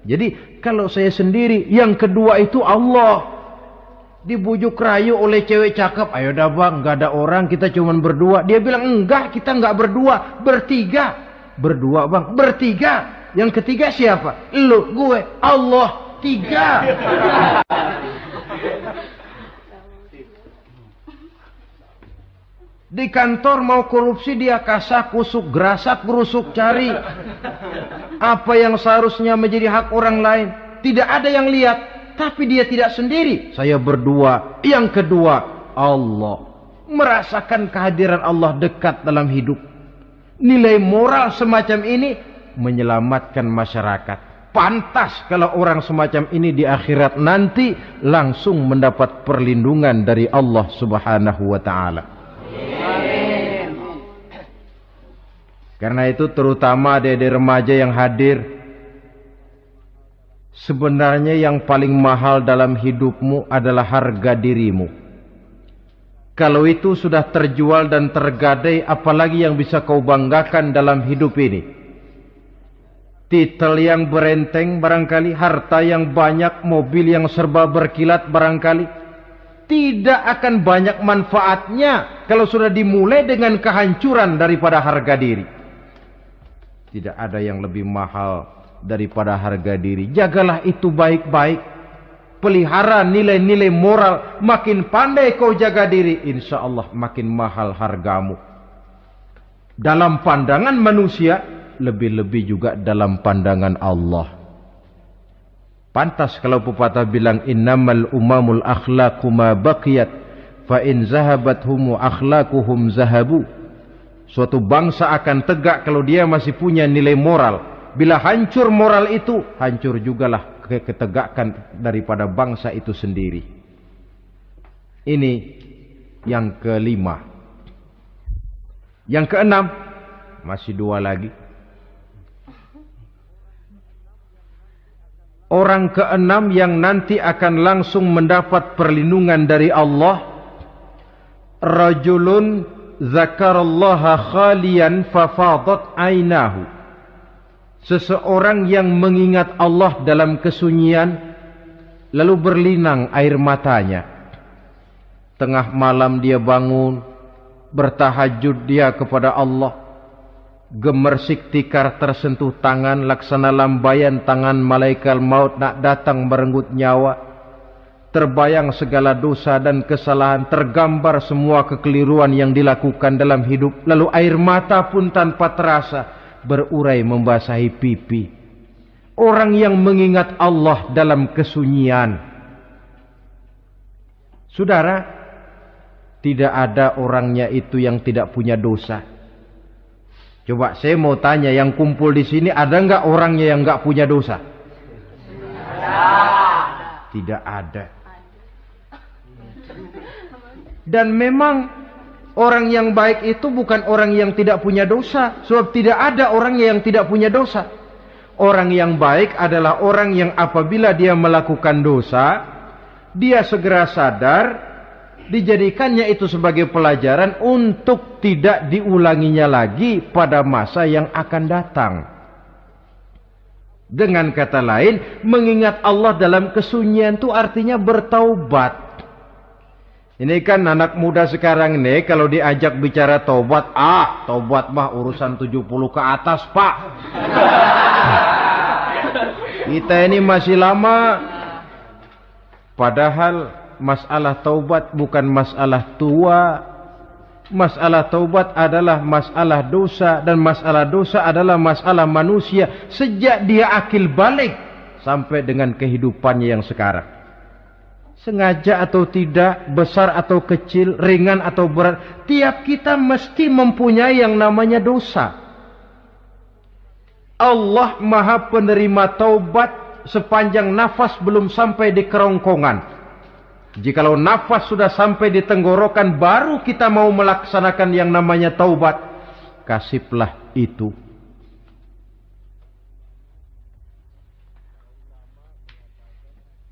Speaker 1: Jadi kalau saya sendiri, yang kedua itu Allah. Dibujuk rayu oleh cewek cakep, "Ayo dah bang, gak ada orang, kita cuma berdua." Dia bilang, "Enggak, kita enggak berdua, bertiga." "Berdua bang?" "Bertiga." "Yang ketiga siapa?" "Lu, gue, Allah, tiga." Di kantor mau korupsi, dia kasak kusuk, gerasak gerusuk, cari apa yang seharusnya menjadi hak orang lain. Tidak ada yang lihat, tapi dia tidak sendiri. Saya berdua. Yang kedua, Allah. Merasakan kehadiran Allah dekat dalam hidup. Nilai moral semacam ini menyelamatkan masyarakat. Pantas kalau orang semacam ini di akhirat nanti langsung mendapat perlindungan dari Allah Subhanahu wa ta'ala. Karena itu terutama adik-adik remaja yang hadir, sebenarnya yang paling mahal dalam hidupmu adalah harga dirimu. Kalau itu sudah terjual dan tergadai, apalagi yang bisa kau banggakan dalam hidup ini? Titel yang berenteng barangkali, harta yang banyak, mobil yang serba berkilat barangkali. Tidak akan banyak manfaatnya kalau sudah dimulai dengan kehancuran daripada harga diri. Tidak ada yang lebih mahal daripada harga diri. Jagalah itu baik-baik. Pelihara nilai-nilai moral. Makin pandai kau jaga diri, insya Allah makin mahal hargamu. Dalam pandangan manusia, lebih-lebih juga dalam pandangan Allah. Pantas kalau pepatah bilang innamal umamul akhlaqu ma baqiyat fa in zahabat humu akhlaquhum zahabu. Suatu bangsa akan tegak kalau dia masih punya nilai moral. Bila hancur moral itu, hancur jugalah ketegakan daripada bangsa itu sendiri. Ini yang kelima. Yang keenam, masih dua lagi. Orang keenam yang nanti akan langsung mendapat perlindungan dari Allah, rajulun zakarallaha khalian fafadat ainahu. Seseorang yang mengingat Allah dalam kesunyian, lalu berlinang air matanya. Tengah malam dia bangun, bertahajud dia kepada Allah. Gemersik tikar tersentuh tangan, laksana lambaian tangan malaikat maut nak datang merenggut nyawa. Terbayang segala dosa dan kesalahan, tergambar semua kekeliruan yang dilakukan dalam hidup. Lalu air mata pun tanpa terasa berurai membasahi pipi. Orang yang mengingat Allah dalam kesunyian. Saudara, tidak ada orangnya itu yang tidak punya dosa. Coba saya mau tanya, yang kumpul di sini ada nggak orangnya yang nggak punya dosa? Tidak ada. Dan memang orang yang baik itu bukan orang yang tidak punya dosa, sebab tidak ada orang yang tidak punya dosa. Orang yang baik adalah orang yang apabila dia melakukan dosa, dia segera sadar, dijadikannya itu sebagai pelajaran untuk tidak diulanginya lagi pada masa yang akan datang. Dengan kata lain, mengingat Allah dalam kesunyian itu artinya bertaubat. Ini kan anak muda sekarang nih, kalau diajak bicara taubat, taubat mah urusan 70 ke atas, Pak. Kita ini masih lama. Padahal masalah taubat bukan masalah tua. Masalah taubat adalah masalah dosa. Dan masalah dosa adalah masalah manusia sejak dia akil balik sampai dengan kehidupannya yang sekarang. Sengaja atau tidak, besar atau kecil, ringan atau berat, tiap kita mesti mempunyai yang namanya dosa. Allah Maha penerima taubat sepanjang nafas belum sampai di kerongkongan. Jikalau nafas sudah sampai di tenggorokan, baru kita mau melaksanakan yang namanya taubat. Kasihlah itu.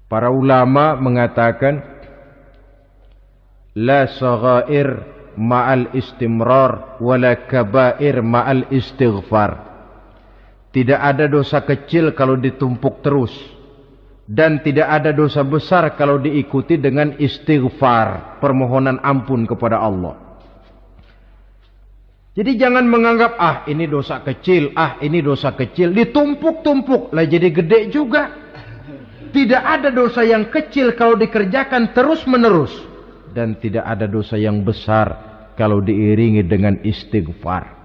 Speaker 1: Para ulama mengatakan, la saghair ma'al istimrar, wala kabair ma'al istighfar. Tidak ada dosa kecil kalau ditumpuk terus. Dan tidak ada dosa besar kalau diikuti dengan istighfar, permohonan ampun kepada Allah. Jadi jangan menganggap, ini dosa kecil, ini dosa kecil, ditumpuk-tumpuk, lah jadi gede juga. Tidak ada dosa yang kecil kalau dikerjakan terus-menerus. Dan tidak ada dosa yang besar kalau diiringi dengan istighfar.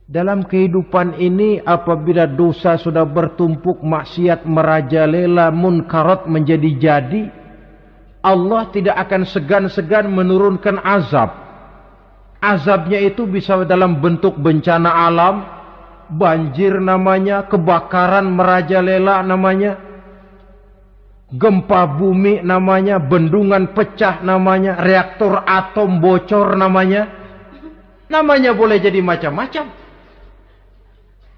Speaker 1: Dalam kehidupan ini, apabila dosa sudah bertumpuk, maksiat merajalela, munkarat menjadi jadi, Allah tidak akan segan-segan menurunkan azab. Azabnya itu bisa dalam bentuk bencana alam, banjir namanya, kebakaran merajalela namanya, gempa bumi namanya, bendungan pecah namanya, reaktor atom bocor namanya. Namanya boleh jadi macam-macam.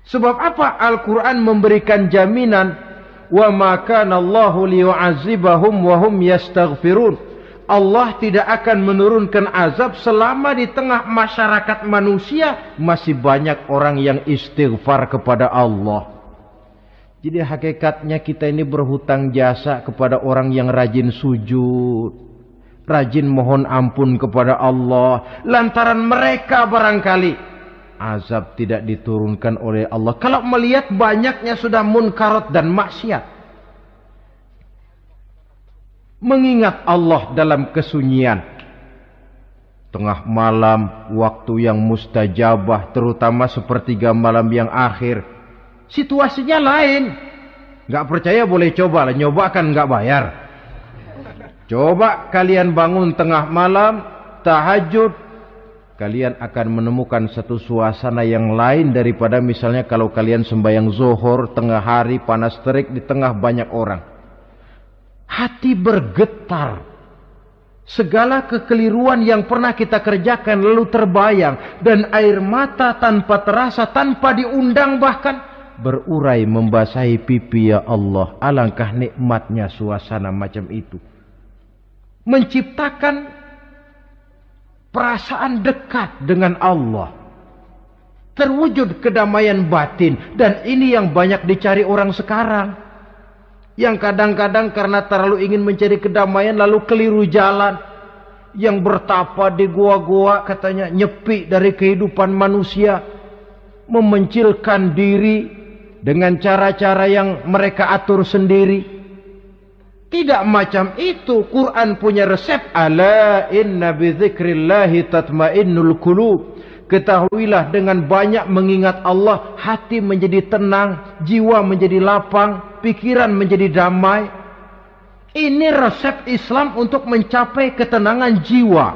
Speaker 1: Sebab apa? Al-Quran memberikan jaminan, wa ma kana Allahu liyu'adzibahum wa hum yastaghfirun. Allah tidak akan menurunkan azab selama di tengah masyarakat manusia masih banyak orang yang istighfar kepada Allah. Jadi hakikatnya kita ini berhutang jasa kepada orang yang rajin sujud, rajin mohon ampun kepada Allah. Lantaran mereka barangkali azab tidak diturunkan oleh Allah. Kalau melihat banyaknya sudah munkarat dan maksiat. Mengingat Allah dalam kesunyian. Tengah malam, waktu yang mustajabah, terutama sepertiga malam yang akhir. Situasinya lain. Gak percaya boleh coba lah. Nyoba kan gak bayar. Coba kalian bangun tengah malam, tahajud. Kalian akan menemukan satu suasana yang lain daripada misalnya kalau kalian sembahyang zuhur tengah hari panas terik di tengah banyak orang. Hati bergetar. Segala kekeliruan yang pernah kita kerjakan lalu terbayang. Dan air mata tanpa terasa, tanpa diundang bahkan berurai membasahi pipi. Ya Allah, alangkah nikmatnya suasana macam itu. Menciptakan perasaan dekat dengan Allah. Terwujud kedamaian batin. Dan ini yang banyak dicari orang sekarang. Yang kadang-kadang karena terlalu ingin mencari kedamaian lalu keliru jalan. Yang bertapa di gua-gua katanya nyepi dari kehidupan manusia. Memencilkan diri dengan cara-cara yang mereka atur sendiri. Tidak macam itu. Quran punya resep. Ala inna bidzikrillahi tatmainnul qulub. Ketahuilah dengan banyak mengingat Allah, hati menjadi tenang, jiwa menjadi lapang, pikiran menjadi damai. Ini resep Islam untuk mencapai ketenangan jiwa.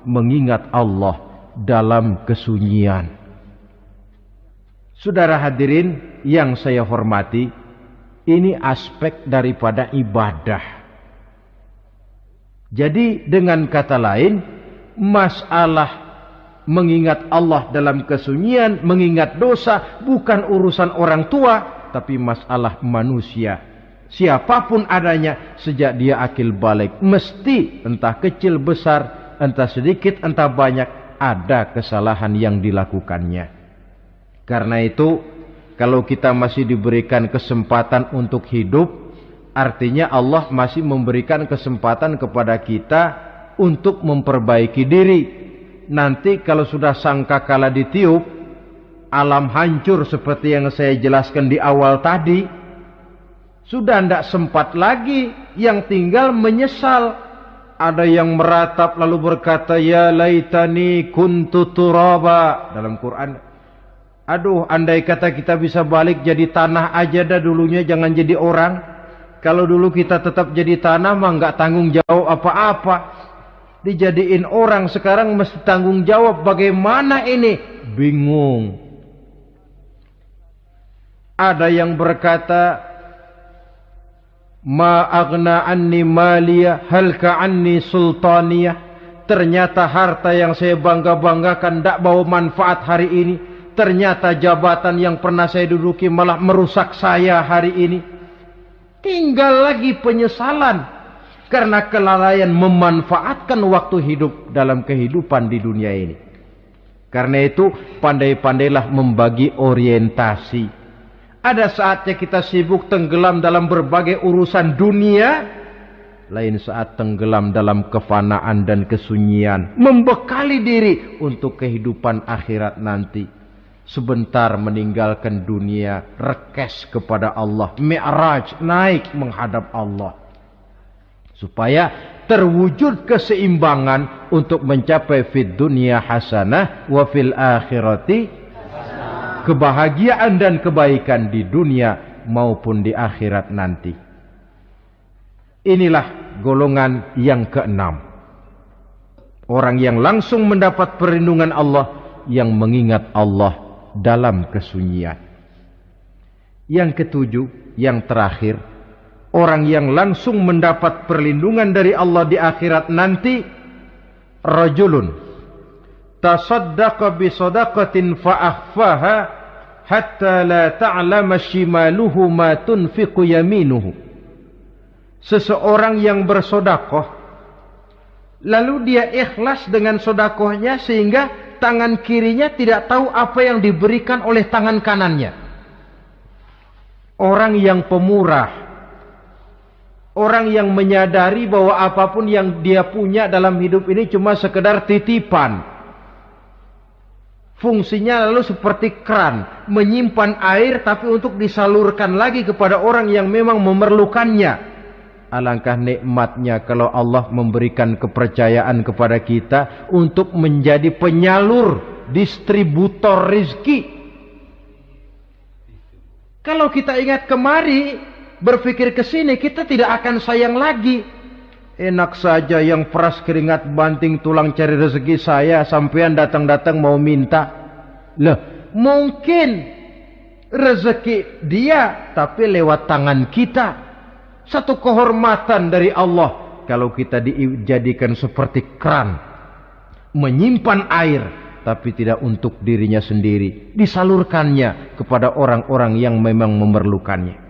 Speaker 1: Mengingat Allah dalam kesunyian. Saudara hadirin yang saya hormati, ini aspek daripada ibadah. Jadi dengan kata lain, masalah mengingat Allah dalam kesunyian, mengingat dosa, bukan urusan orang tua, tapi masalah manusia. Siapapun adanya, sejak dia akil balik, mesti entah kecil besar, entah sedikit entah banyak, ada kesalahan yang dilakukannya. Karena itu, kalau kita masih diberikan kesempatan untuk hidup, artinya Allah masih memberikan kesempatan kepada kita untuk memperbaiki diri. Nanti kalau sudah sangkakala ditiup, alam hancur seperti yang saya jelaskan di awal tadi, sudah tidak sempat lagi, yang tinggal menyesal. Ada yang meratap lalu berkata, ya laitani kuntu turaba. Dalam Quran, aduh, andai kata kita bisa balik jadi tanah aja dah dulunya, jangan jadi orang. Kalau dulu kita tetap jadi tanah mah nggak tanggung jawab apa-apa. Dijadiin orang sekarang mesti tanggung jawab. Bagaimana ini? Bingung. Ada yang berkata, ma aghna anni maliyah halka anni sultaniyah. Ternyata harta yang saya bangga-banggakan tidak bawa manfaat hari ini. Ternyata jabatan yang pernah saya duduki malah merusak saya hari ini. Tinggal lagi penyesalan karena kelalaian memanfaatkan waktu hidup dalam kehidupan di dunia ini. Karena itu pandai-pandailah membagi orientasi. Ada saatnya kita sibuk tenggelam dalam berbagai urusan dunia, lain saat tenggelam dalam kefanaan dan kesunyian, membekali diri untuk kehidupan akhirat nanti. Sebentar meninggalkan dunia, rekes kepada Allah, mi'raj, naik menghadap Allah. Supaya terwujud keseimbangan untuk mencapai fid dunya hasanah wa fil akhirati hasanah. Kebahagiaan dan kebaikan di dunia maupun di akhirat nanti. Inilah golongan yang keenam. Orang yang langsung mendapat perlindungan Allah, yang mengingat Allah dalam kesunyian. Yang ketujuh, yang terakhir, orang yang langsung mendapat perlindungan dari Allah di akhirat nanti, rajulun tasaddaqa bi sadaqatin fa akhfaha hatta la ta'lama shimaluhu ma tunfiqu yaminuhu. Seseorang yang bersedekah lalu dia ikhlas dengan sedekahnya sehingga tangan kirinya tidak tahu apa yang diberikan oleh tangan kanannya. Orang yang pemurah, orang yang menyadari bahwa apapun yang dia punya dalam hidup ini cuma sekedar titipan. Fungsinya lalu seperti keran, menyimpan air tapi untuk disalurkan lagi kepada orang yang memang memerlukannya. Alangkah nikmatnya kalau Allah memberikan kepercayaan kepada kita untuk menjadi penyalur, distributor rezeki. Kalau kita ingat kemari, berpikir ke sini, kita tidak akan sayang lagi. Enak saja yang peras keringat banting tulang cari rezeki saya, sampean datang-datang mau minta. Loh, mungkin rezeki dia tapi lewat tangan kita. Satu kehormatan dari Allah kalau kita dijadikan seperti keran, menyimpan air tapi tidak untuk dirinya sendiri, disalurkannya kepada orang-orang yang memang memerlukannya.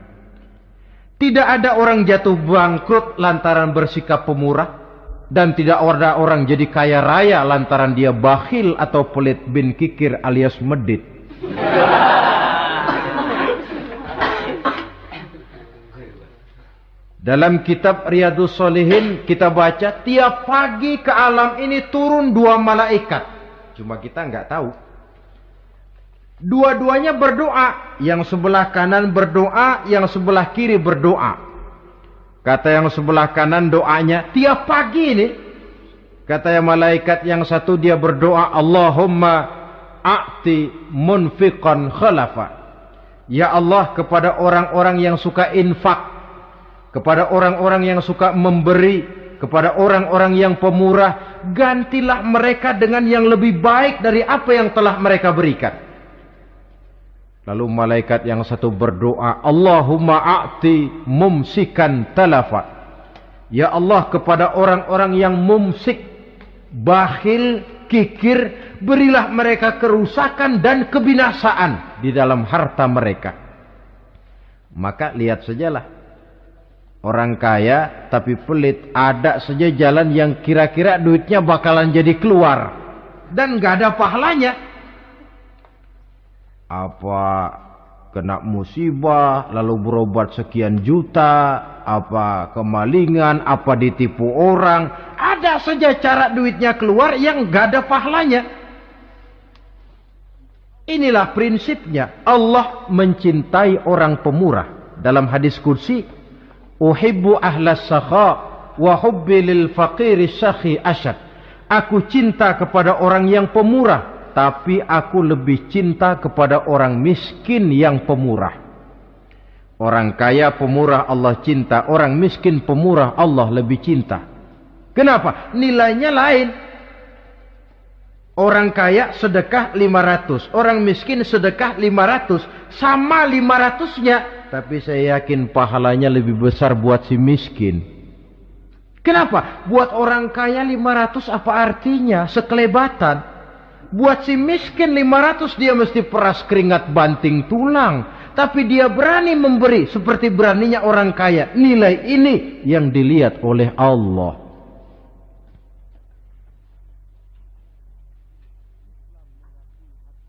Speaker 1: Tidak ada orang jatuh bangkrut lantaran bersikap pemurah, dan tidak ada orang jadi kaya raya lantaran dia bakhil atau pelit bin kikir alias medit. Dalam kitab Riyadhus Shalihin kita baca tiap pagi ke alam ini turun 2 malaikat. Cuma kita nggak tahu. Dua-duanya berdoa, yang sebelah kanan berdoa, yang sebelah kiri berdoa. Kata yang sebelah kanan doanya tiap pagi ini. Kata yang malaikat yang satu dia berdoa, Allahumma a'ti munfiqan khalafa. Ya Allah, kepada orang-orang yang suka infak, kepada orang-orang yang suka memberi, kepada orang-orang yang pemurah, gantilah mereka dengan yang lebih baik dari apa yang telah mereka berikan. Lalu malaikat yang satu berdoa, Allahumma a'ti mumsikan talafa. Ya Allah, kepada orang-orang yang mumsik, bakhil, kikir, berilah mereka kerusakan dan kebinasaan di dalam harta mereka. Maka lihat sajalah, orang kaya tapi pelit, ada saja jalan yang kira-kira duitnya bakalan jadi keluar dan gak ada pahalanya. Apa kena musibah lalu berobat sekian juta, apa kemalingan, apa ditipu orang, ada saja cara duitnya keluar yang gak ada pahalanya. Inilah prinsipnya. Allah mencintai orang pemurah. Dalam hadis qudsi, uhibbu ahlas sakha wa hubbi lil faqiri sakhi asyad. Aku cinta kepada orang yang pemurah, tapi aku lebih cinta kepada orang miskin yang pemurah. Orang kaya pemurah Allah cinta, orang miskin pemurah Allah lebih cinta. Kenapa? Nilainya lain. Orang kaya sedekah 500, orang miskin sedekah 500, sama 500-nya, tapi saya yakin pahalanya lebih besar buat si miskin. Kenapa? Buat orang kaya 500 apa artinya? Sekelebatan. Buat si miskin 500 dia mesti peras keringat banting tulang. Tapi dia berani memberi seperti beraninya orang kaya. Nilai ini yang dilihat oleh Allah.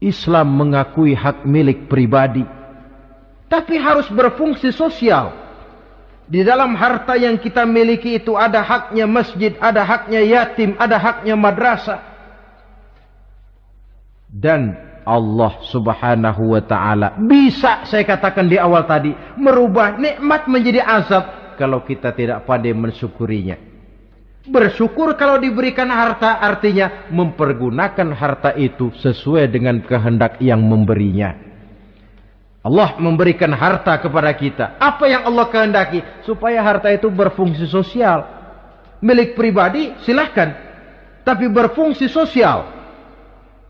Speaker 1: Islam mengakui hak milik pribadi, tapi harus berfungsi sosial. Di dalam harta yang kita miliki itu ada haknya masjid, ada haknya yatim, ada haknya madrasah. Dan Allah subhanahu wa ta'ala bisa, saya katakan di awal tadi, merubah nikmat menjadi azab kalau kita tidak pandai mensyukurinya. Bersyukur kalau diberikan harta artinya mempergunakan harta itu sesuai dengan kehendak yang memberinya. Allah memberikan harta kepada kita. Apa yang Allah kehendaki? Supaya harta itu berfungsi sosial. Milik pribadi silahkan, tapi berfungsi sosial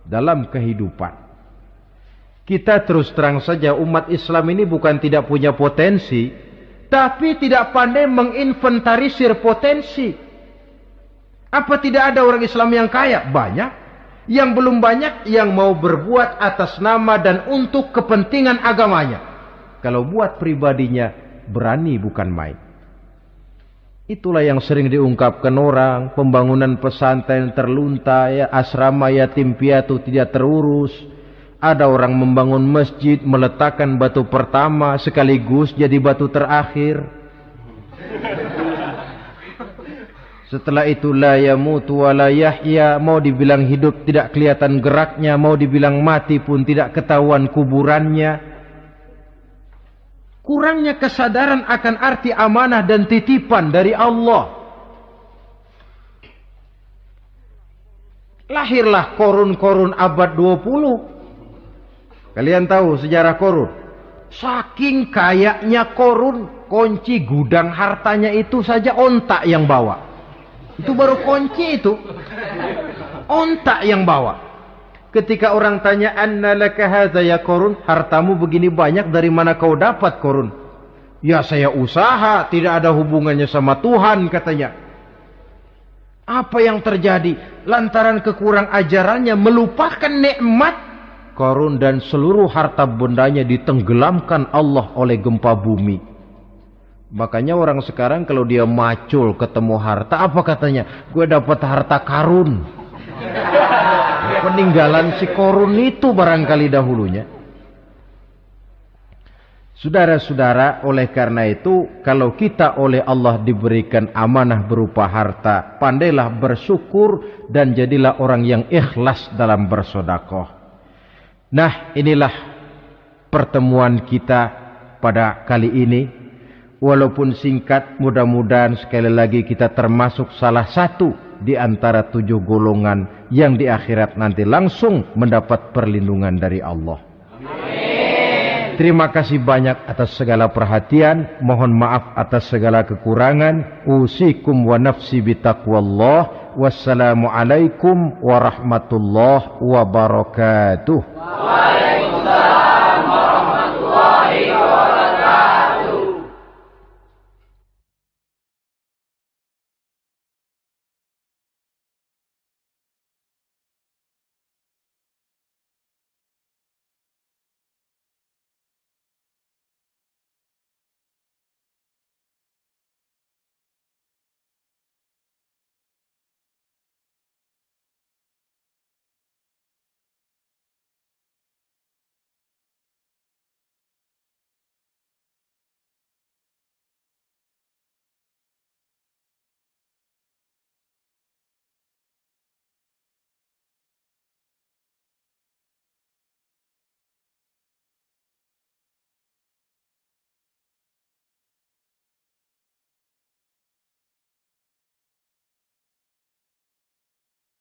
Speaker 1: dalam kehidupan. Kita terus terang saja, umat Islam ini bukan tidak punya potensi, tapi tidak pandai menginventarisir potensi. Apa tidak ada orang Islam yang kaya? Banyak. Yang belum banyak yang mau berbuat atas nama dan untuk kepentingan agamanya. Kalau buat pribadinya, berani bukan main. Itulah yang sering diungkapkan orang. Pembangunan pesantren terlunta, ya, asrama yatim piatu tidak terurus. Ada orang membangun masjid, meletakkan batu pertama sekaligus jadi batu terakhir. Setelah itu la yamutu wa la yahya, mau dibilang hidup tidak kelihatan geraknya, mau dibilang mati pun tidak ketahuan kuburannya. Kurangnya kesadaran akan arti amanah dan titipan dari Allah. Lahirlah korun-korun abad 20. Kalian tahu sejarah korun? Saking kayaknya korun, kunci gudang hartanya itu saja onta yang bawa. Itu baru kunci itu. Onta yang bawa. Ketika orang tanya, anna laka hadza ya korun, hartamu begini banyak dari mana kau dapat korun? Ya saya usaha, tidak ada hubungannya sama Tuhan katanya. Apa yang terjadi? Lantaran kekurang ajarannya melupakan nikmat. Korun dan seluruh harta bendanya ditenggelamkan Allah oleh gempa bumi. Makanya orang sekarang kalau dia macul ketemu harta, apa katanya? Gue dapat harta karun. Peninggalan si korun itu barangkali dahulunya. Saudara-saudara, oleh karena itu, kalau kita oleh Allah diberikan amanah berupa harta, pandailah bersyukur dan jadilah orang yang ikhlas dalam bersedekah. Nah, inilah pertemuan kita pada kali ini. Walaupun singkat, mudah-mudahan sekali lagi kita termasuk salah satu di antara 7 golongan yang di akhirat nanti langsung mendapat perlindungan dari Allah. Amin. Terima kasih banyak atas segala perhatian. Mohon maaf atas segala kekurangan. Usikum wa nafsi bitaqwallah. Wassalamualaikum warahmatullahi wabarakatuh.